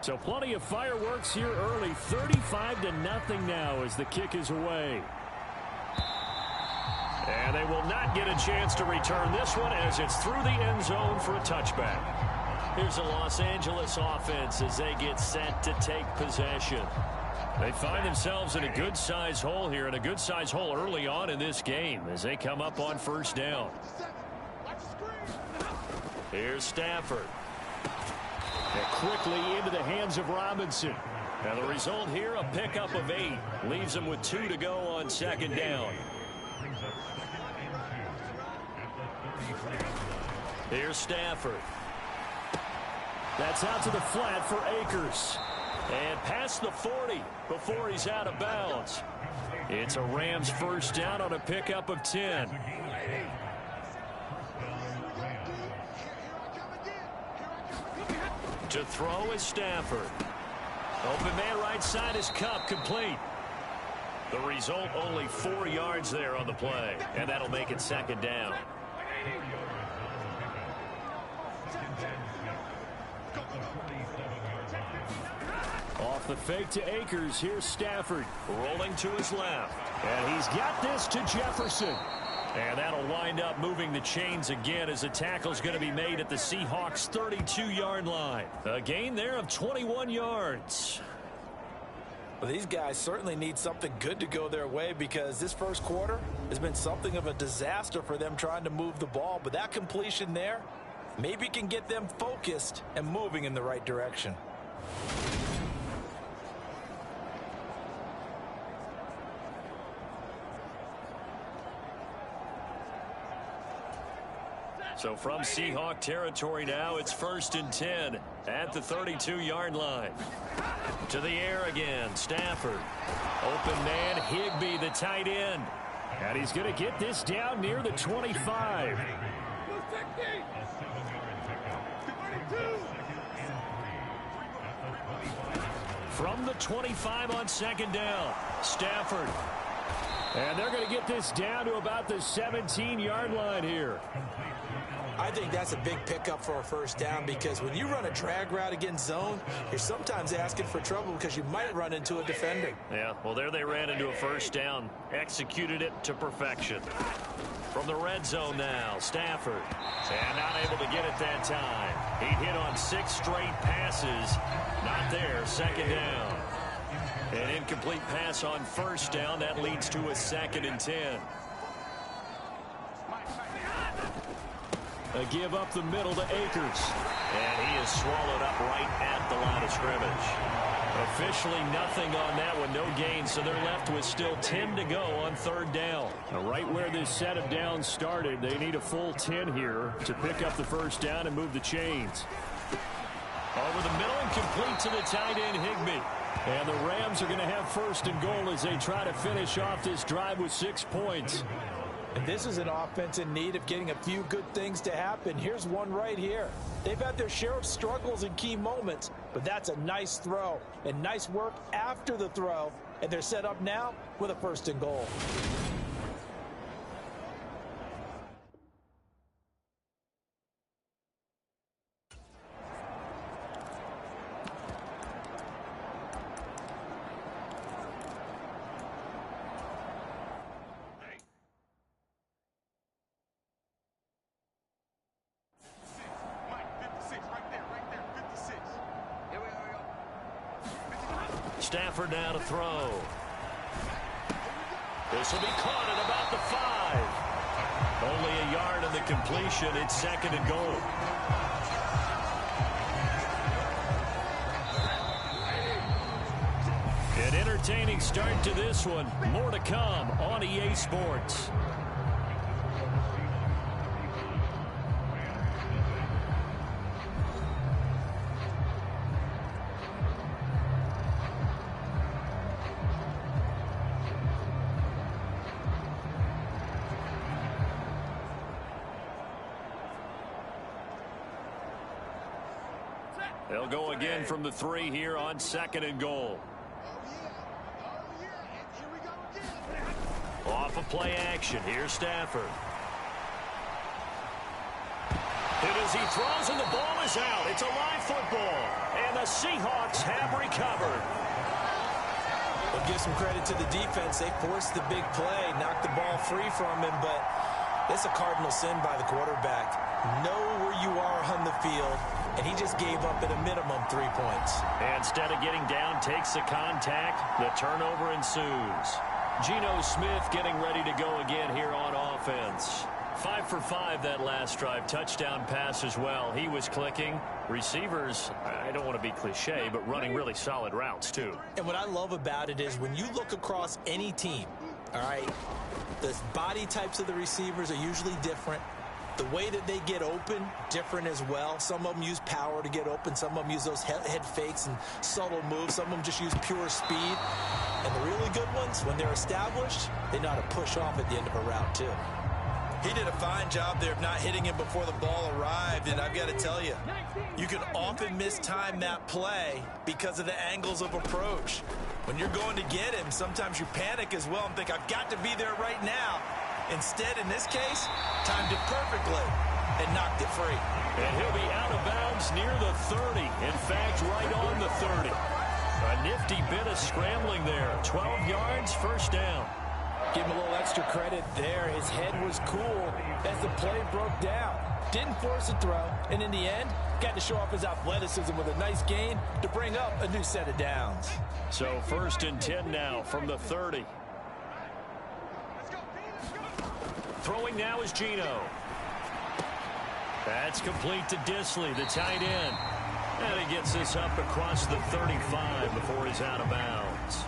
So plenty of fireworks here early. 35-0 now as the kick is away. And they will not get a chance to return this one as it's through the end zone for a touchback. Here's the Los Angeles offense as they get set to take possession. They find themselves in a good-sized hole here, and a good-sized hole early on in this game as they come up on first down. Here's Stafford. And quickly into the hands of Robinson. Now the result here, a pickup of 8. Leaves them with 2 to go on second down. Here's Stafford. That's out to the flat for Akers. And past the 40 before he's out of bounds. It's a Rams first down on a pickup of 10. To throw is Stafford. Open man right side is Kupp, complete. The result, only 4 yards there on the play. And that'll make it second down. Off the fake to Akers. Here's Stafford rolling to his left. And he's got this to Jefferson. And that'll wind up moving the chains again as the tackle's going to be made at the Seahawks' 32-yard line. A gain there of 21 yards. Well, these guys certainly need something good to go their way because this first quarter has been something of a disaster for them trying to move the ball. But that completion there maybe can get them focused and moving in the right direction. So from Seahawk territory now, it's 1st and 10 at the 32-yard line. To the air again, Stafford. Open man, Higbee, the tight end. And he's going to get this down near the 25. From the 25 on second down, Stafford. And they're going to get this down to about the 17-yard line here. I think that's a big pickup for a first down because when you run a drag route against zone, you're sometimes asking for trouble because you might run into a defender. Yeah, well, there they ran into a first down. Executed it to perfection. From the red zone now, Stafford. And not able to get it that time. He hit on 6 straight passes. Not there, second down. An incomplete pass on first down. That leads to a 2nd and 10. A give up the middle to Akers. And he is swallowed up right at the line of scrimmage. Officially nothing on that one, no gain, so they're left with still 10 to go on third down. Now, right where this set of downs started, they need a full 10 here to pick up the first down and move the chains. Over the middle and complete to the tight end, Higbee. And the Rams are going to have 1st and goal as they try to finish off this drive with 6 points. And this is an offense in need of getting a few good things to happen. Here's one right here. They've had their share of struggles in key moments, but that's a nice throw and nice work after the throw. And they're set up now with a 1st and goal. Stafford now to throw. This will be caught at about the 5. Only a yard on the completion. It's 2nd and goal. An entertaining start to this one. More to come on EA Sports. They'll go again from the 3 here on 2nd and goal. Off of play action. Here's Stafford. And as he throws and the ball is out, it's a live football. And the Seahawks have recovered. We'll give some credit to the defense. They forced the big play, knocked the ball free from him, but it's a cardinal sin by the quarterback. Know where you are on the field, and he just gave up at a minimum 3 points. And instead of getting down, takes the contact. The turnover ensues. Geno Smith getting ready to go again here on offense. 5 for 5 that last drive. Touchdown pass as well. He was clicking. Receivers, I don't want to be cliche, but running really solid routes too. And what I love about it is when you look across any team, all right, the body types of the receivers are usually different. The way that they get open, different as well. Some of them use power to get open. Some of them use those head fakes and subtle moves. Some of them just use pure speed. And the really good ones, when they're established, they know how to push off at the end of a route too. He did a fine job there of not hitting him before the ball arrived, and I've got to tell you, you can often mistime that play because of the angles of approach. When you're going to get him, sometimes you panic as well and think, I've got to be there right now. Instead, in this case, timed it perfectly and knocked it free. And he'll be out of bounds near the 30. In fact, right on the 30. A nifty bit of scrambling there. 12 yards, first down. Give him a little extra credit there. His head was cool as the play broke down. Didn't force a throw, and in the end, got to show off his athleticism with a nice gain to bring up a new set of downs. So 1st and 10 now from the 30. Throwing now is Geno. That's complete to Disley, the tight end. And he gets this up across the 35 before he's out of bounds.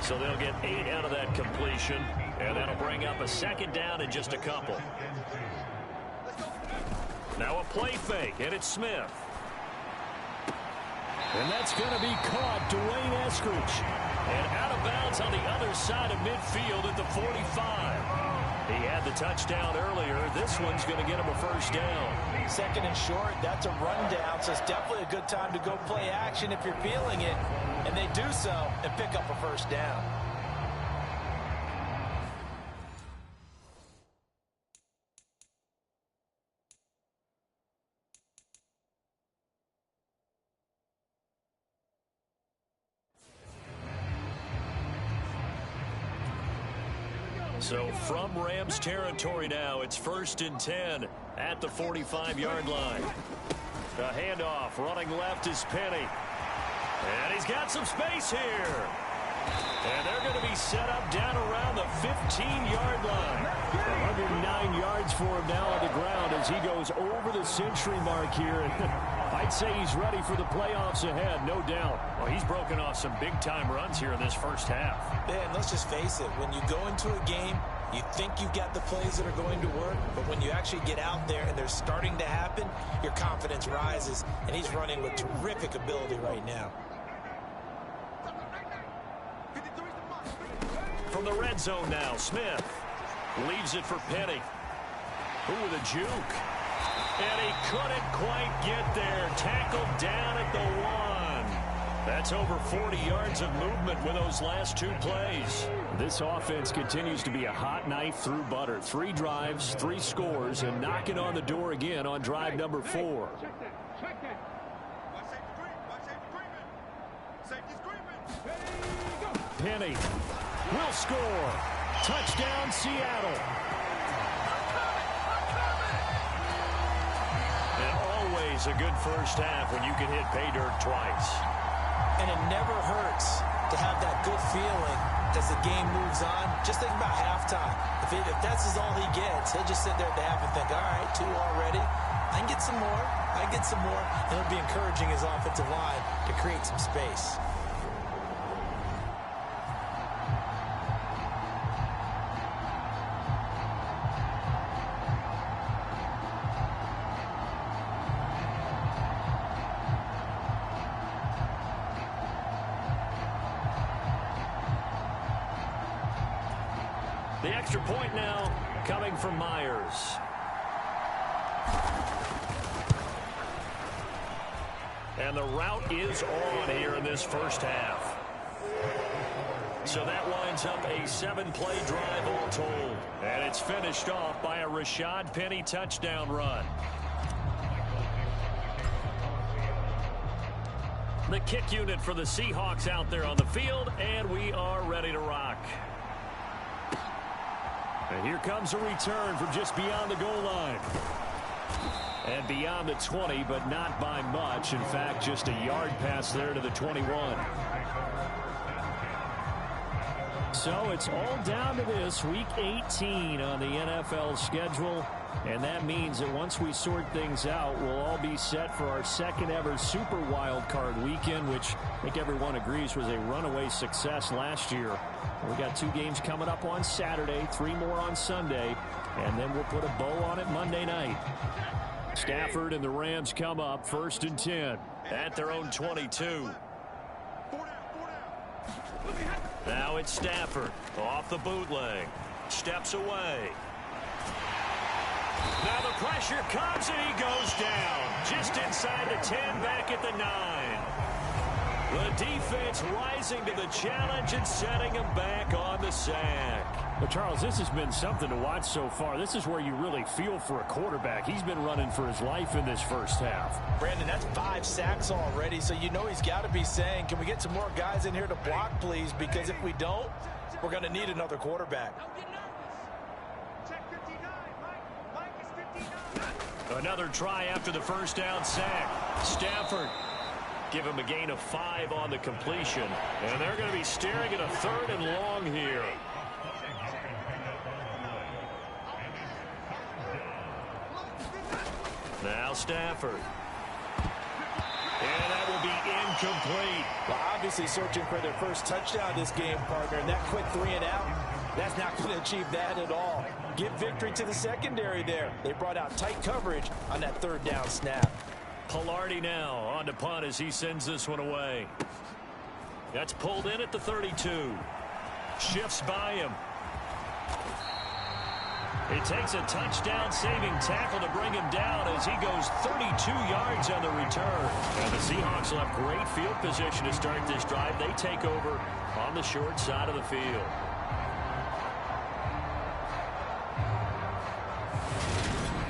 So they'll get 8 out of that completion, and that'll bring up a 2nd down in just a couple. Now a play fake, and it's Smith. And that's going to be caught, Dwayne Eskridge. And out of bounds on the other side of midfield at the 45. He had the touchdown earlier. This one's going to get him a first down. 2nd and short, that's a rundown, so it's definitely a good time to go play action if you're feeling it. And they do so and pick up a first down. So from Rams territory now, it's 1st and 10 at the 45-yard line. The handoff, running left is Penny. And he's got some space here. And they're going to be set up down around the 15-yard line. 109 yards for him now on the ground as he goes over the century mark here. I'd say he's ready for the playoffs ahead, no doubt. Well, he's broken off some big-time runs here in this first half. Yeah, and let's just face it. When you go into a game, you think you've got the plays that are going to work, but when you actually get out there and they're starting to happen, your confidence rises, and he's running with terrific ability right now. From the red zone now, Smith leaves it for Penny. Ooh, with a juke. And he couldn't quite get there. Tackled down at the 1. That's over 40 yards of movement with those last 2 plays. This offense continues to be a hot knife through butter. 3 drives, 3 scores, and knocking on the door again on drive number 4. Penny will score. Touchdown, Seattle. And always a good first half when you can hit pay dirt twice. And it never hurts to have that good feeling as the game moves on. Just think about halftime. If that's all he gets, he'll just sit there at the half and think, all right, 2 already. I can get some more. I can get some more. And it'll be encouraging his offensive line to create some space. The extra point now coming from Myers. And the route is on here in this first half. So that winds up a 7-play drive all told. And it's finished off by a Rashad Penny touchdown run. The kick unit for the Seahawks out there on the field, and we are ready to rock. And here comes a return from just beyond the goal line. And beyond the 20, but not by much. In fact, just a yard pass there to the 21. So it's all down to this, Week 18 on the NFL schedule. And that means that once we sort things out, we'll all be set for our second ever Super Wild Card weekend, which I think everyone agrees was a runaway success last year. We got 2 games coming up on Saturday, 3 more on Sunday, and then we'll put a bow on it Monday night. Stafford and the Rams come up 1st and 10 at their own 22. Now it's Stafford off the bootleg. Steps away. Now the pressure comes and he goes down. Just inside the 10, back at the 9. The defense rising to the challenge and setting him back on the sack. But Charles, this has been something to watch so far. This is where you really feel for a quarterback. He's been running for his life in this first half. Brandon, that's 5 sacks already, so you know he's got to be saying, can we get some more guys in here to block, please? Because if we don't, we're going to need another quarterback. Another try after the first down sack. Stafford give him a gain of 5 on the completion. And they're going to be staring at a 3rd and long here. Now Stafford. And that will be incomplete. Well, obviously searching for their first touchdown this game, partner. And that quick 3 and out, that's not going to achieve that at all. Give victory to the secondary there. They brought out tight coverage on that 3rd down snap. Pilardi now on to punt as he sends this one away. That's pulled in at the 32. Shifts by him. It takes a touchdown-saving tackle to bring him down as he goes 32 yards on the return. And the Seahawks will have great field position to start this drive. They take over on the short side of the field.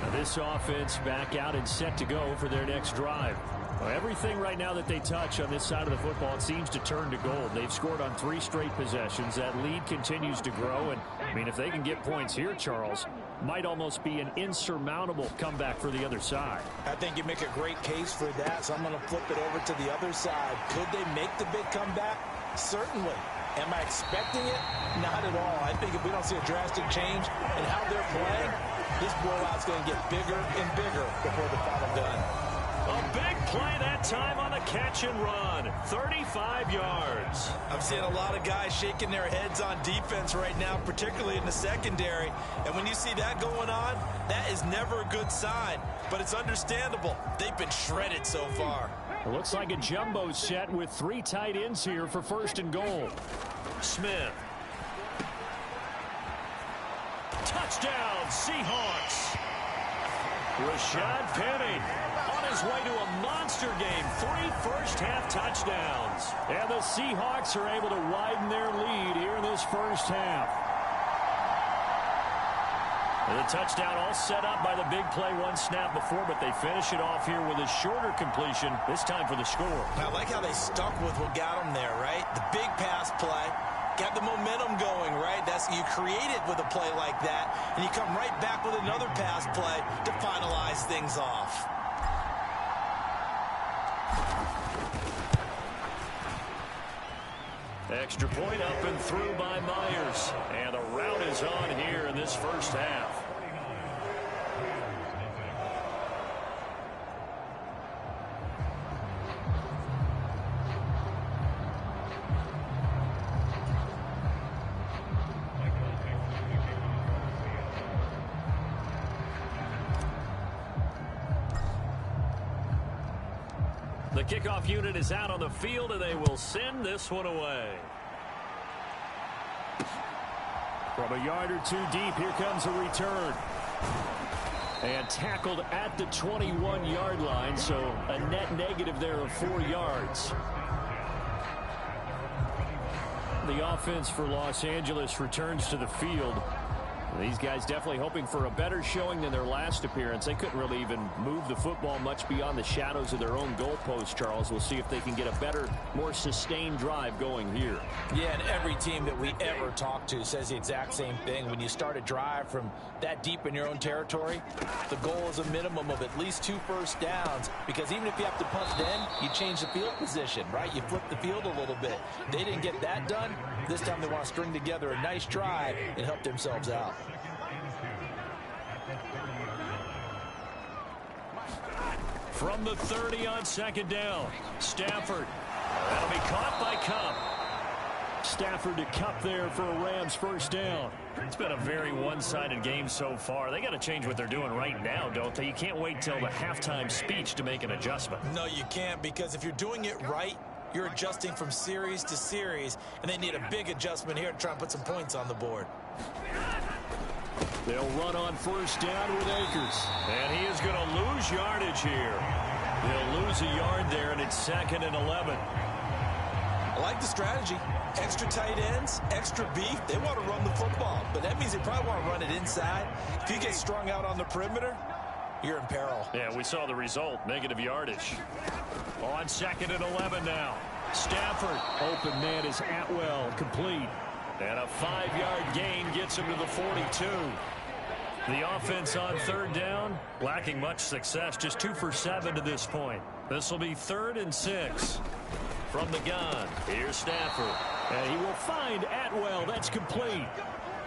Now this offense back out and set to go for their next drive. Well, everything right now that they touch on this side of the football, it seems to turn to gold. They've scored on 3 straight possessions. That lead continues to grow. And, I mean, if they can get points here, Charles, might almost be an insurmountable comeback for the other side. I think you make a great case for that, so I'm going to flip it over to the other side. Could they make the big comeback? Certainly. Am I expecting it? Not at all. I think if we don't see a drastic change in how they're playing, this blowout's going to get bigger and bigger before the final gun. A big play that time on the catch and run. 35 yards. I'm seeing a lot of guys shaking their heads on defense right now, particularly in the secondary. And when you see that going on, that is never a good sign. But it's understandable. They've been shredded so far. It looks like a jumbo set with 3 tight ends here for 1st and goal. Smith. Touchdown, Seahawks. Rashad Penny on his way to a monster game. 3 first-half touchdowns. And the Seahawks are able to widen their lead here in this first half. And the touchdown all set up by the big play 1 snap before, but they finish it off here with a shorter completion, this time for the score. I like how they stuck with what got them there, right? The big pass play. Got the momentum going, right? You create it with a play like that, and you come right back with another pass play to finalize things off. Extra point up and through by Myers. And the route is on here in this first half. The kickoff unit is out on the field, and they will send this one away. From a yard or 2 deep, here comes a return. And tackled at the 21-yard line, so a net negative there of 4 yards. The offense for Los Angeles returns to the field. These guys definitely hoping for a better showing than their last appearance. They couldn't really even move the football much beyond the shadows of their own goalpost, Charles. We'll see if they can get a better, more sustained drive going here. Yeah, and every team that we ever talk to says the exact same thing. When you start a drive from that deep in your own territory, the goal is a minimum of at least 2 first downs, because even if you have to punt then, you change the field position, right? You flip the field a little bit. They didn't get that done. This time they want to string together a nice drive and help themselves out. From the 30 on second down, Stafford. That'll be caught by Cup. Stafford to Cup there for a Rams first down. It's been a very one-sided game so far. They got to change what they're doing right now, don't they? You can't wait till the halftime speech to make an adjustment. No, you can't, because if you're doing it right, you're adjusting from series to series, and they need a big adjustment here to try and put some points on the board. They'll run on first down with Akers. And he is going to lose yardage here. They'll lose a yard there, and it's 2nd and 11. I like the strategy. Extra tight ends, extra beef. They want to run the football, but that means they probably want to run it inside. If you get strung out on the perimeter, you're in peril. Yeah, we saw the result, negative yardage. On 2nd and 11 now. Stafford, open man is Atwell, complete. And a 5-yard gain gets him to the 42. The offense on third down, lacking much success, just 2 for 7 to this point. This will be 3rd and 6. From the gun, here's Stafford. And he will find Atwell. That's complete.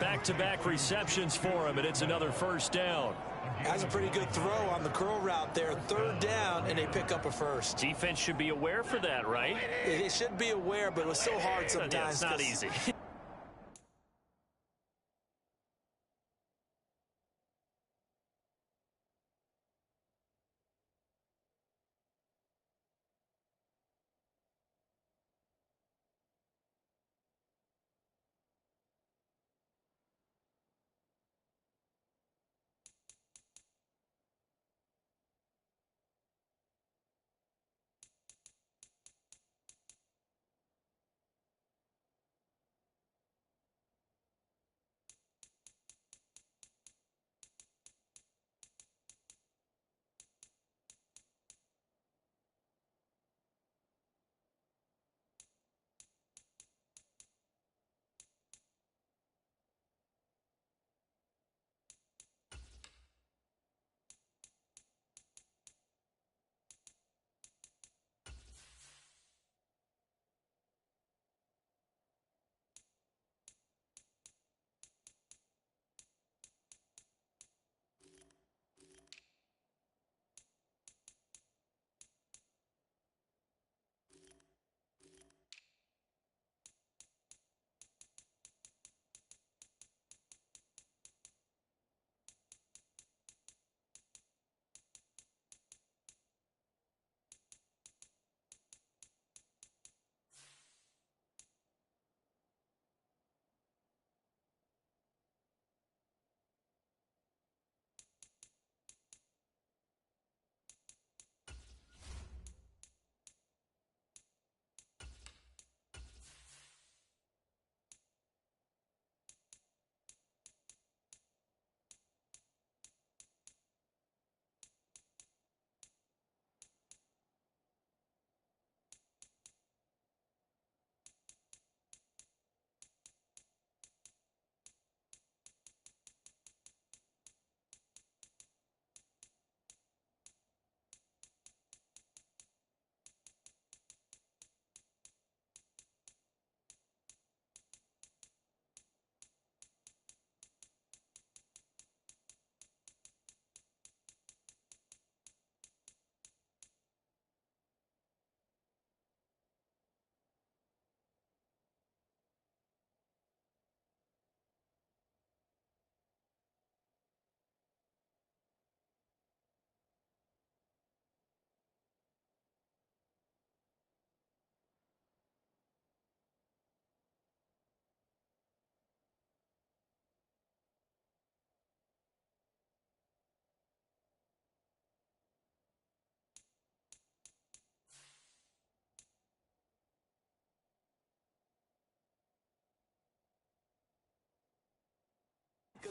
Back-to-back receptions for him, and it's another first down. Has a pretty good throw on the curl route there. 3rd down, and they pick up a first. Defense should be aware for that, right? They should be aware, but it was so hard sometimes. Yeah, it's not easy.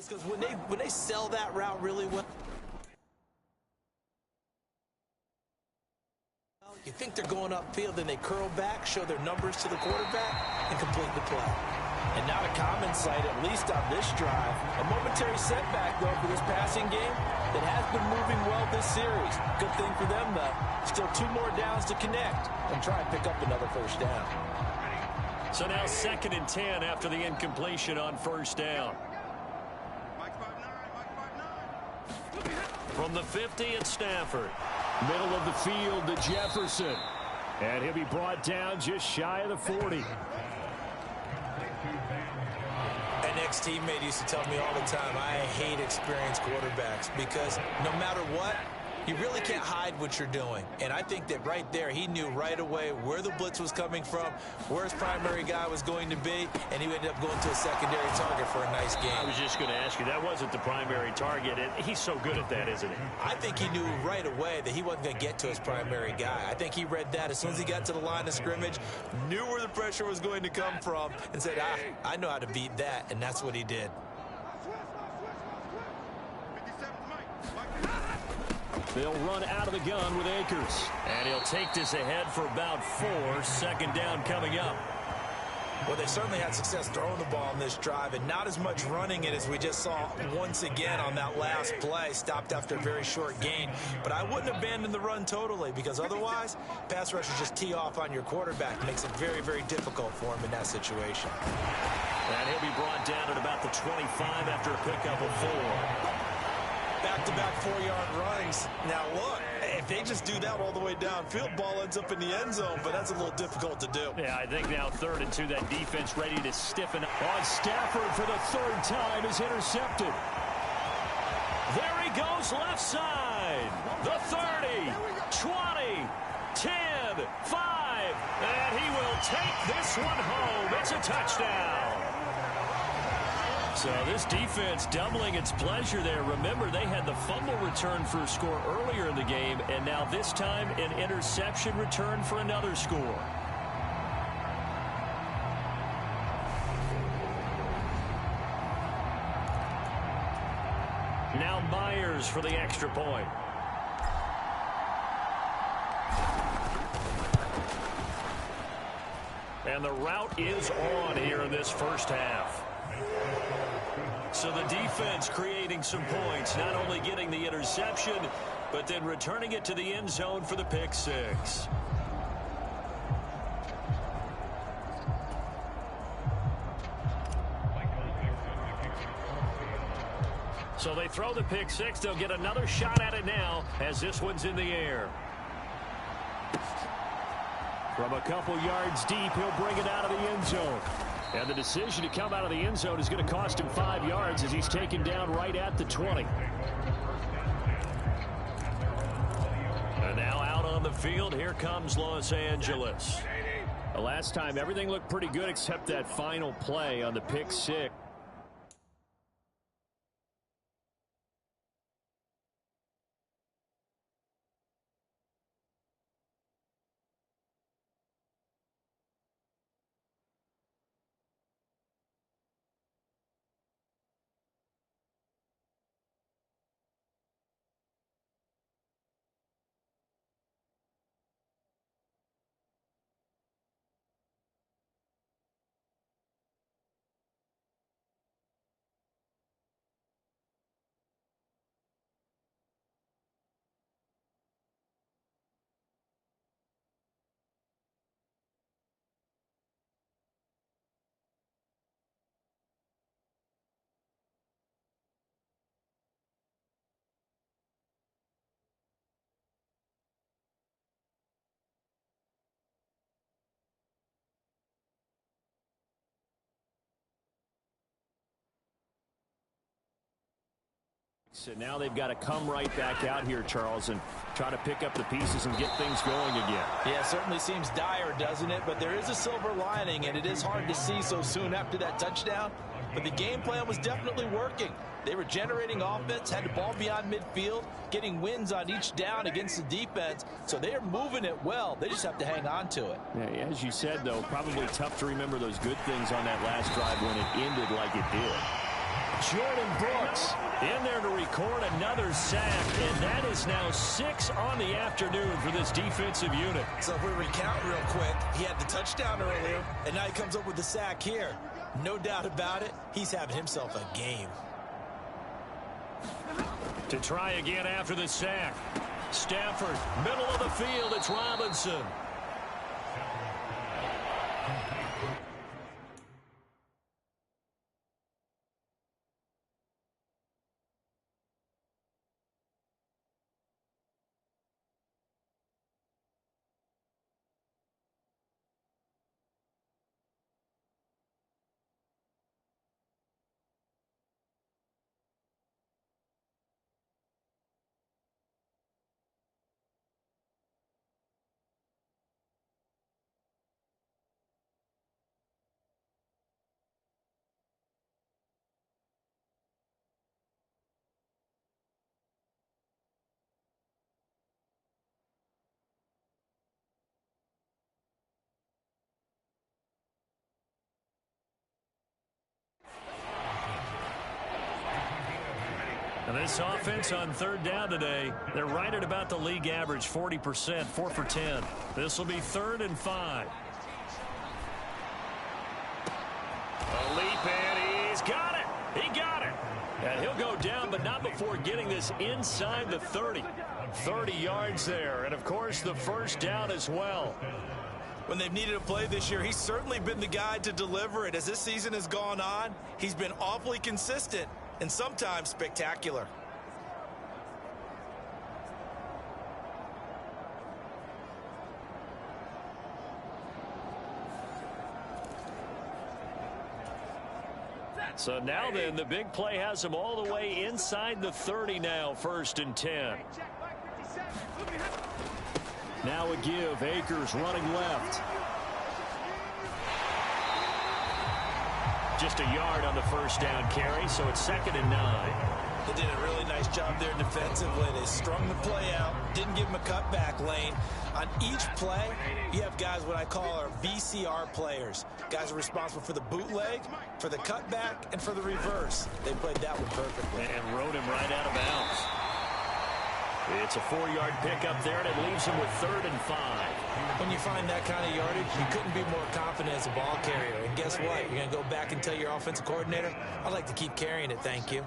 Because when they sell that route really well, you think they're going upfield, then they curl back, show their numbers to the quarterback, and complete the play. And not a common sight, at least on this drive. A momentary setback, though, for this passing game that has been moving well this series. Good thing for them, though. Still 2 more downs to connect and try and pick up another first down. So now 2nd and 10 after the incompletion on first down. From the 50, it's Stafford. Middle of the field to Jefferson. And he'll be brought down just shy of the 40. An ex-teammate used to tell me all the time, I hate experienced quarterbacks because no matter what, you really can't hide what you're doing. And I think that right there, he knew right away where the blitz was coming from, where his primary guy was going to be, and he ended up going to a secondary target for a nice game. I was just going to ask you, that wasn't the primary target, and he's so good at that, isn't he? I think he knew right away that he wasn't going to get to his primary guy. I think he read that as soon as he got to the line of scrimmage, knew where the pressure was going to come from, and said, I know how to beat that, and that's what he did. They'll run out of the gun with Akers. And he'll take this ahead for about 4. 2nd down coming up. Well, they certainly had success throwing the ball on this drive and not as much running it as we just saw once again on that last play. Stopped after a very short gain. But I wouldn't abandon the run totally because otherwise, pass rushers just tee off on your quarterback. It makes it very, very difficult for him in that situation. And he'll be brought down at about the 25 after a pickup of 4. Back-to-back 4-yard runs. Now, look, if they just do that all the way downfield, ball ends up in the end zone, but that's a little difficult to do. Yeah, I think now 3rd and 2, that defense ready to stiffen on Stafford for the 3rd time is intercepted. There he goes left side. The 30, 20, 10, 5, and he will take this one home. It's a touchdown. So this defense doubling its pleasure there. Remember, they had the fumble return for a score earlier in the game, and now this time an interception return for another score. Now Myers for the extra point. And the route is on here in this first half. So the defense creating some points, not only getting the interception, but then returning it to the end zone for the pick 6. So they throw the pick 6. They'll get another shot at it now as this one's in the air. From a couple yards deep, he'll bring it out of the end zone. And the decision to come out of the end zone is going to cost him 5 yards as he's taken down right at the 20. And now out on the field, here comes Los Angeles. The last time, everything looked pretty good except that final play on the pick 6. So now they've got to come right back out here, Charles, and try to pick up the pieces and get things going again. Yeah, it certainly seems dire, doesn't it? But there is a silver lining, and it is hard to see so soon after that touchdown. But the game plan was definitely working. They were generating offense, had the ball beyond midfield, getting wins on each down against the defense. So they are moving it well. They just have to hang on to it. Yeah, as you said, though, probably tough to remember those good things on that last drive when it ended like it did. Jordan Brooks in there to record another sack, and that is now 6 on the afternoon for this defensive unit. So if we recount real quick, he had the touchdown earlier, and now he comes up with the sack here. No doubt about it, he's having himself a game. To try again after the sack. Stafford, middle of the field, it's Robinson. And this offense on third down today, they're right at about the league average, 40%, 4 for 10. This will be 3rd and 5. A leap, and he's got it. He got it. And he'll go down, but not before getting this inside the 30. 30 yards there, and, of course, the first down as well. When they've needed a play this year, he's certainly been the guy to deliver it. As this season has gone on, he's been awfully consistent and sometimes spectacular. So now then, the big play has him all the way inside the 30 now, 1st and 10. Now a give. Akers running left. Just a yard on the first down carry, so it's 2nd and 9. They did a really nice job there defensively. They strung the play out, didn't give him a cutback lane. On each play, you have guys what I call our VCR players. Guys are responsible for the bootleg, for the cutback, and for the reverse. They played that one perfectly. And rode him right out of bounds. It's a 4-yard pickup there, and it leaves him with 3rd and 5. When you find that kind of yardage, you couldn't be more confident as a ball carrier. And guess what? You're going to go back and tell your offensive coordinator, I'd like to keep carrying it, thank you.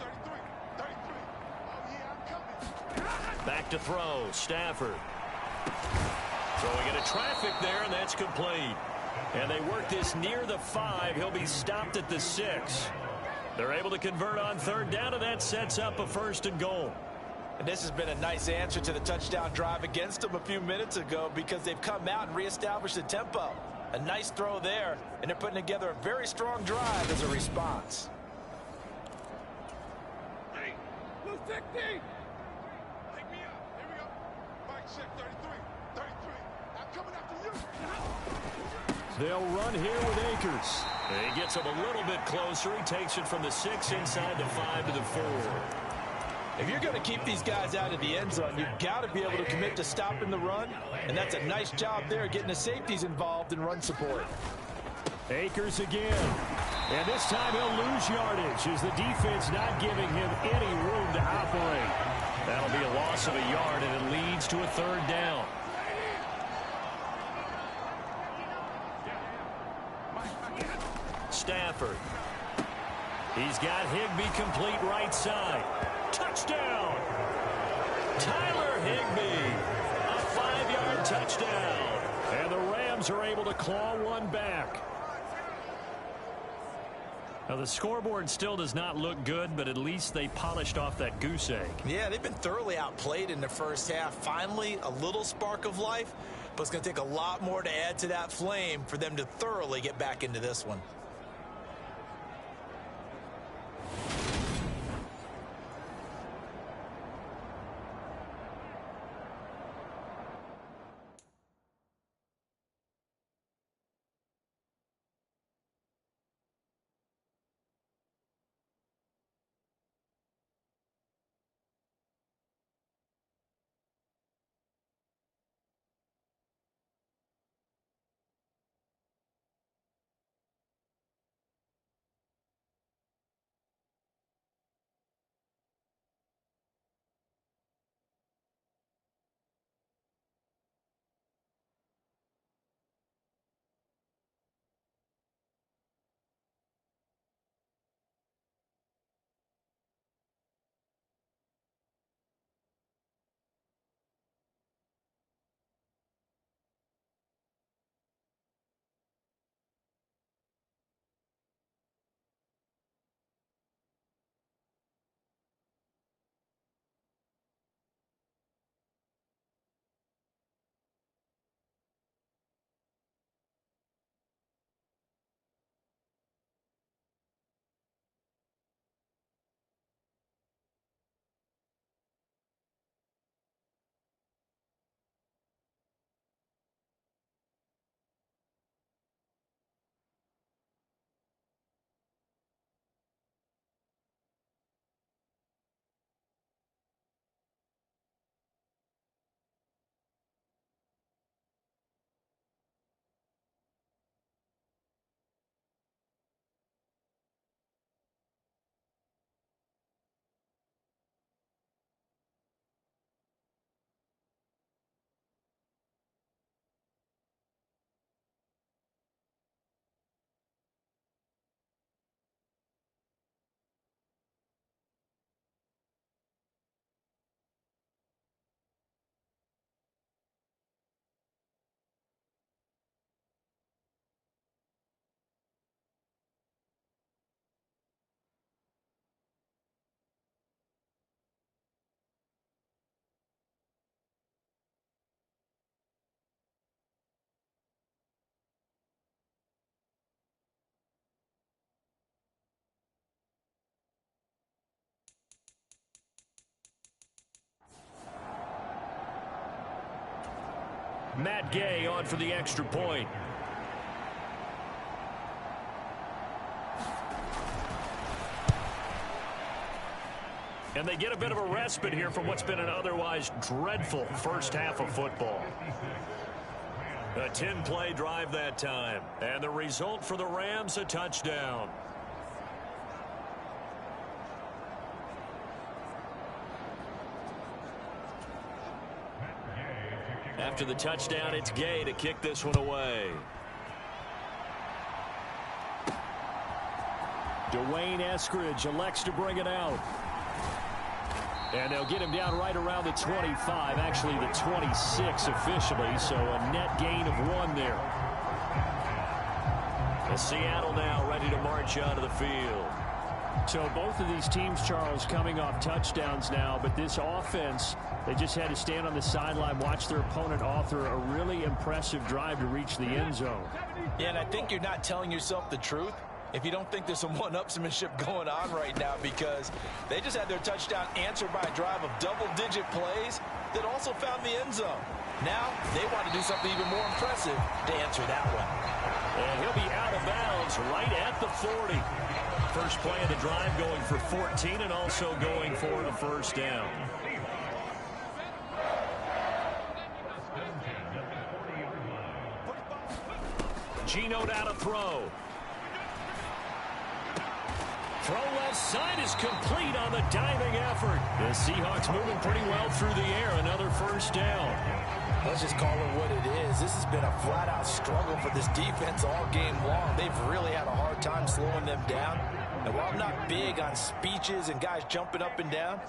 Back to throw. Stafford. Throwing into traffic there, and that's complete. And they work this near the 5. He'll be stopped at the 6. They're able to convert on 3rd down, and that sets up a 1st and goal. And this has been a nice answer to the touchdown drive against them a few minutes ago because they've come out and reestablished the tempo. A nice throw there, and they're putting together a very strong drive as a response. Hey, blue 60! Take me up. Here we go. Mike check 33. 33. I'm coming after you. They'll run here with Akers. He gets him a little bit closer. He takes it from the 6 inside the 5 to the 4. If you're going to keep these guys out of the end zone, you've got to be able to commit to stopping the run, and that's a nice job there getting the safeties involved in run support. Akers again. And this time he'll lose yardage as the defense not giving him any room to operate. That'll be a loss of a yard, and it leads to a 3rd down. Stafford. He's got Higbee complete right side. Touchdown! Tyler Higbee. A 5-yard touchdown. And the Rams are able to claw one back. Now, the scoreboard still does not look good, but at least they polished off that goose egg. Yeah, they've been thoroughly outplayed in the first half. Finally, a little spark of life, but it's going to take a lot more to add to that flame for them to thoroughly get back into this one. Matt Gay on for the extra point. And they get a bit of a respite here from what's been an otherwise dreadful first half of football. A 10-play drive that time. And the result for the Rams, a touchdown. After the touchdown, it's Gay to kick this one away. Dwayne Eskridge elects to bring it out. And they'll get him down right around the 25, actually the 26 officially, so a net gain of 1 there. And Seattle now ready to march out of the field. So both of these teams, Charles, coming off touchdowns now, but this offense, they just had to stand on the sideline, watch their opponent author a really impressive drive to reach the end zone. Yeah, and I think you're not telling yourself the truth if you don't think there's some one-upsmanship going on right now, because they just had their touchdown answered by a drive of double-digit plays that also found the end zone. Now they want to do something even more impressive to answer that one. And he'll be out of bounds right at the 40. First play of the drive going for 14 and also going for a first down. Geno down to throw. Throw left side is complete on the diving effort. The Seahawks moving pretty well through the air. Another first down. Let's just call it what it is. This has been a flat-out struggle for this defense all game long. They've really had a hard time slowing them down. And while I'm not big on speeches and guys jumping up and down,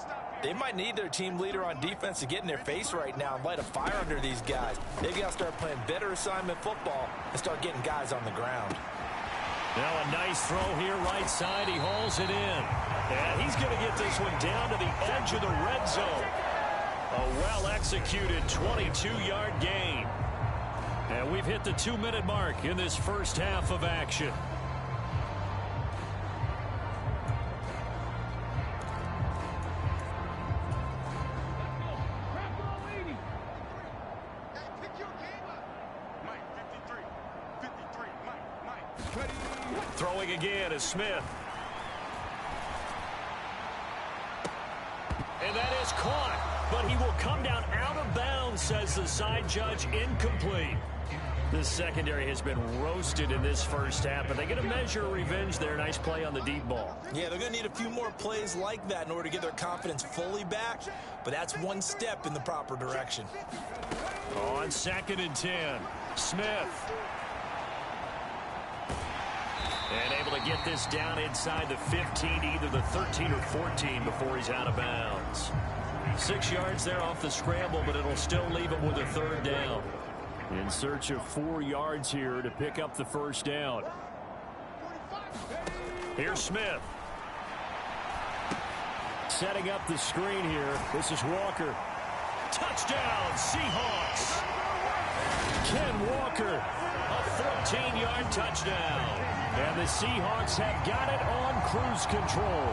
they might need their team leader on defense to get in their face right now and light a fire under these guys. They've got to start playing better assignment football and start getting guys on the ground. Now a nice throw here right side. He hauls it in. And he's going to get this one down to the edge of the red zone. A well-executed 22-yard gain. And we've hit the 2-minute mark in this first half of action. Throwing again is Smith. And that is caught, but he will come down out of bounds, says the side judge. Incomplete. This secondary has been roasted in this first half, but they're going to measure revenge there. Nice play on the deep ball. Yeah, they're going to need a few more plays like that in order to get their confidence fully back, but that's one step in the proper direction. On 2nd and 10, Smith. And able to get this down inside the 15, either the 13 or 14 before he's out of bounds. 6 yards there off the scramble, but it'll still leave him with a third down. In search of 4 yards here to pick up the first down. Here's Smith. Setting up the screen here. This is Walker. Touchdown, Seahawks. Ken Walker, a 14-yard touchdown. And the Seahawks have got it on cruise control.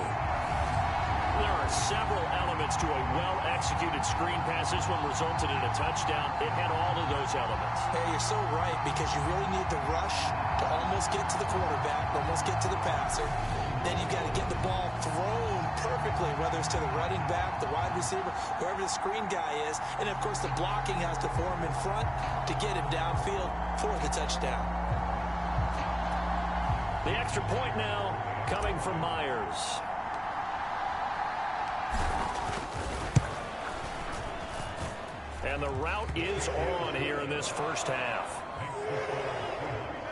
There are several elements to a well-executed screen pass. This one resulted in a touchdown. It had all of those elements. Hey, you're so right, because you really need the rush to almost get to the quarterback, almost get to the passer. Then you've got to get the ball thrown perfectly, whether it's to the running back, the wide receiver, wherever the screen guy is. And, of course, the blocking has to form in front to get him downfield for the touchdown. The extra point now coming from Myers. And the route is on here in this first half.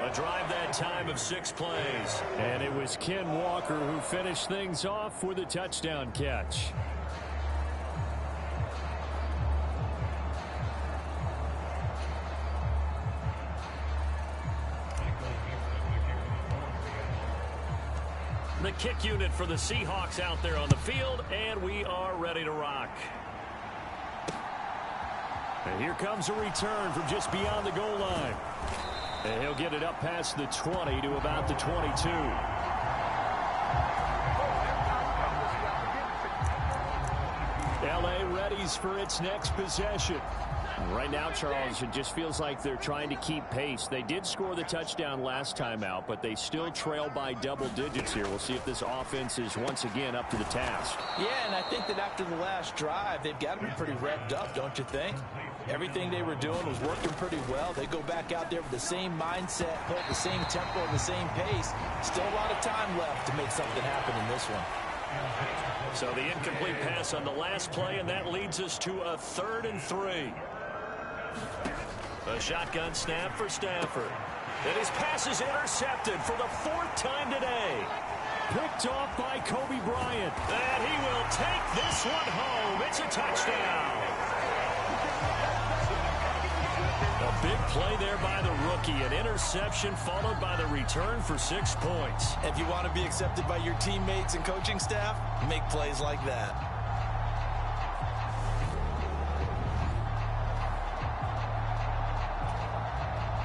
A drive that time of 6 plays. And it was Ken Walker who finished things off with a touchdown catch. The kick unit for the Seahawks out there on the field, and we are ready to rock. And here comes a return from just beyond the goal line. And he'll get it up past the 20 to about the 22. LA readies for its next possession. Right now, Charles, it just feels like they're trying to keep pace. They did score the touchdown last time out, but they still trail by double digits here. We'll see if this offense is once again up to the task. Yeah, and I think that after the last drive, they've got to be pretty revved up, don't you think? Everything they were doing was working pretty well. They go back out there with the same mindset, hold the same tempo and the same pace. Still a lot of time left to make something happen in this one. So the incomplete pass on the last play, and that leads us to a 3rd and 3. A shotgun snap for Stafford. And his pass is intercepted for the 4th time today. Picked off by Kobe Bryant. And he will take this one home. It's a touchdown. A big play there by the rookie. An interception followed by the return for 6 points. If you want to be accepted by your teammates and coaching staff, make plays like that.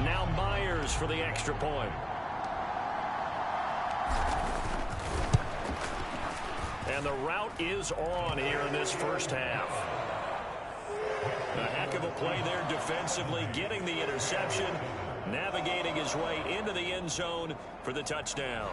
Now Myers for the extra point. And the route is on here in this first half. A heck of a play there defensively, getting the interception, navigating his way into the end zone for the touchdown.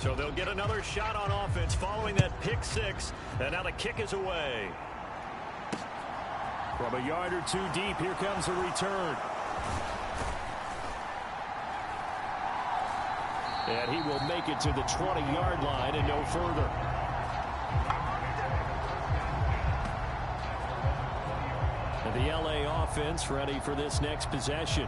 So they'll get another shot on offense following that pick six. And now the kick is away. From a yard or two deep, here comes a return. And he will make it to the 20-yard line and no further. And the LA offense ready for this next possession.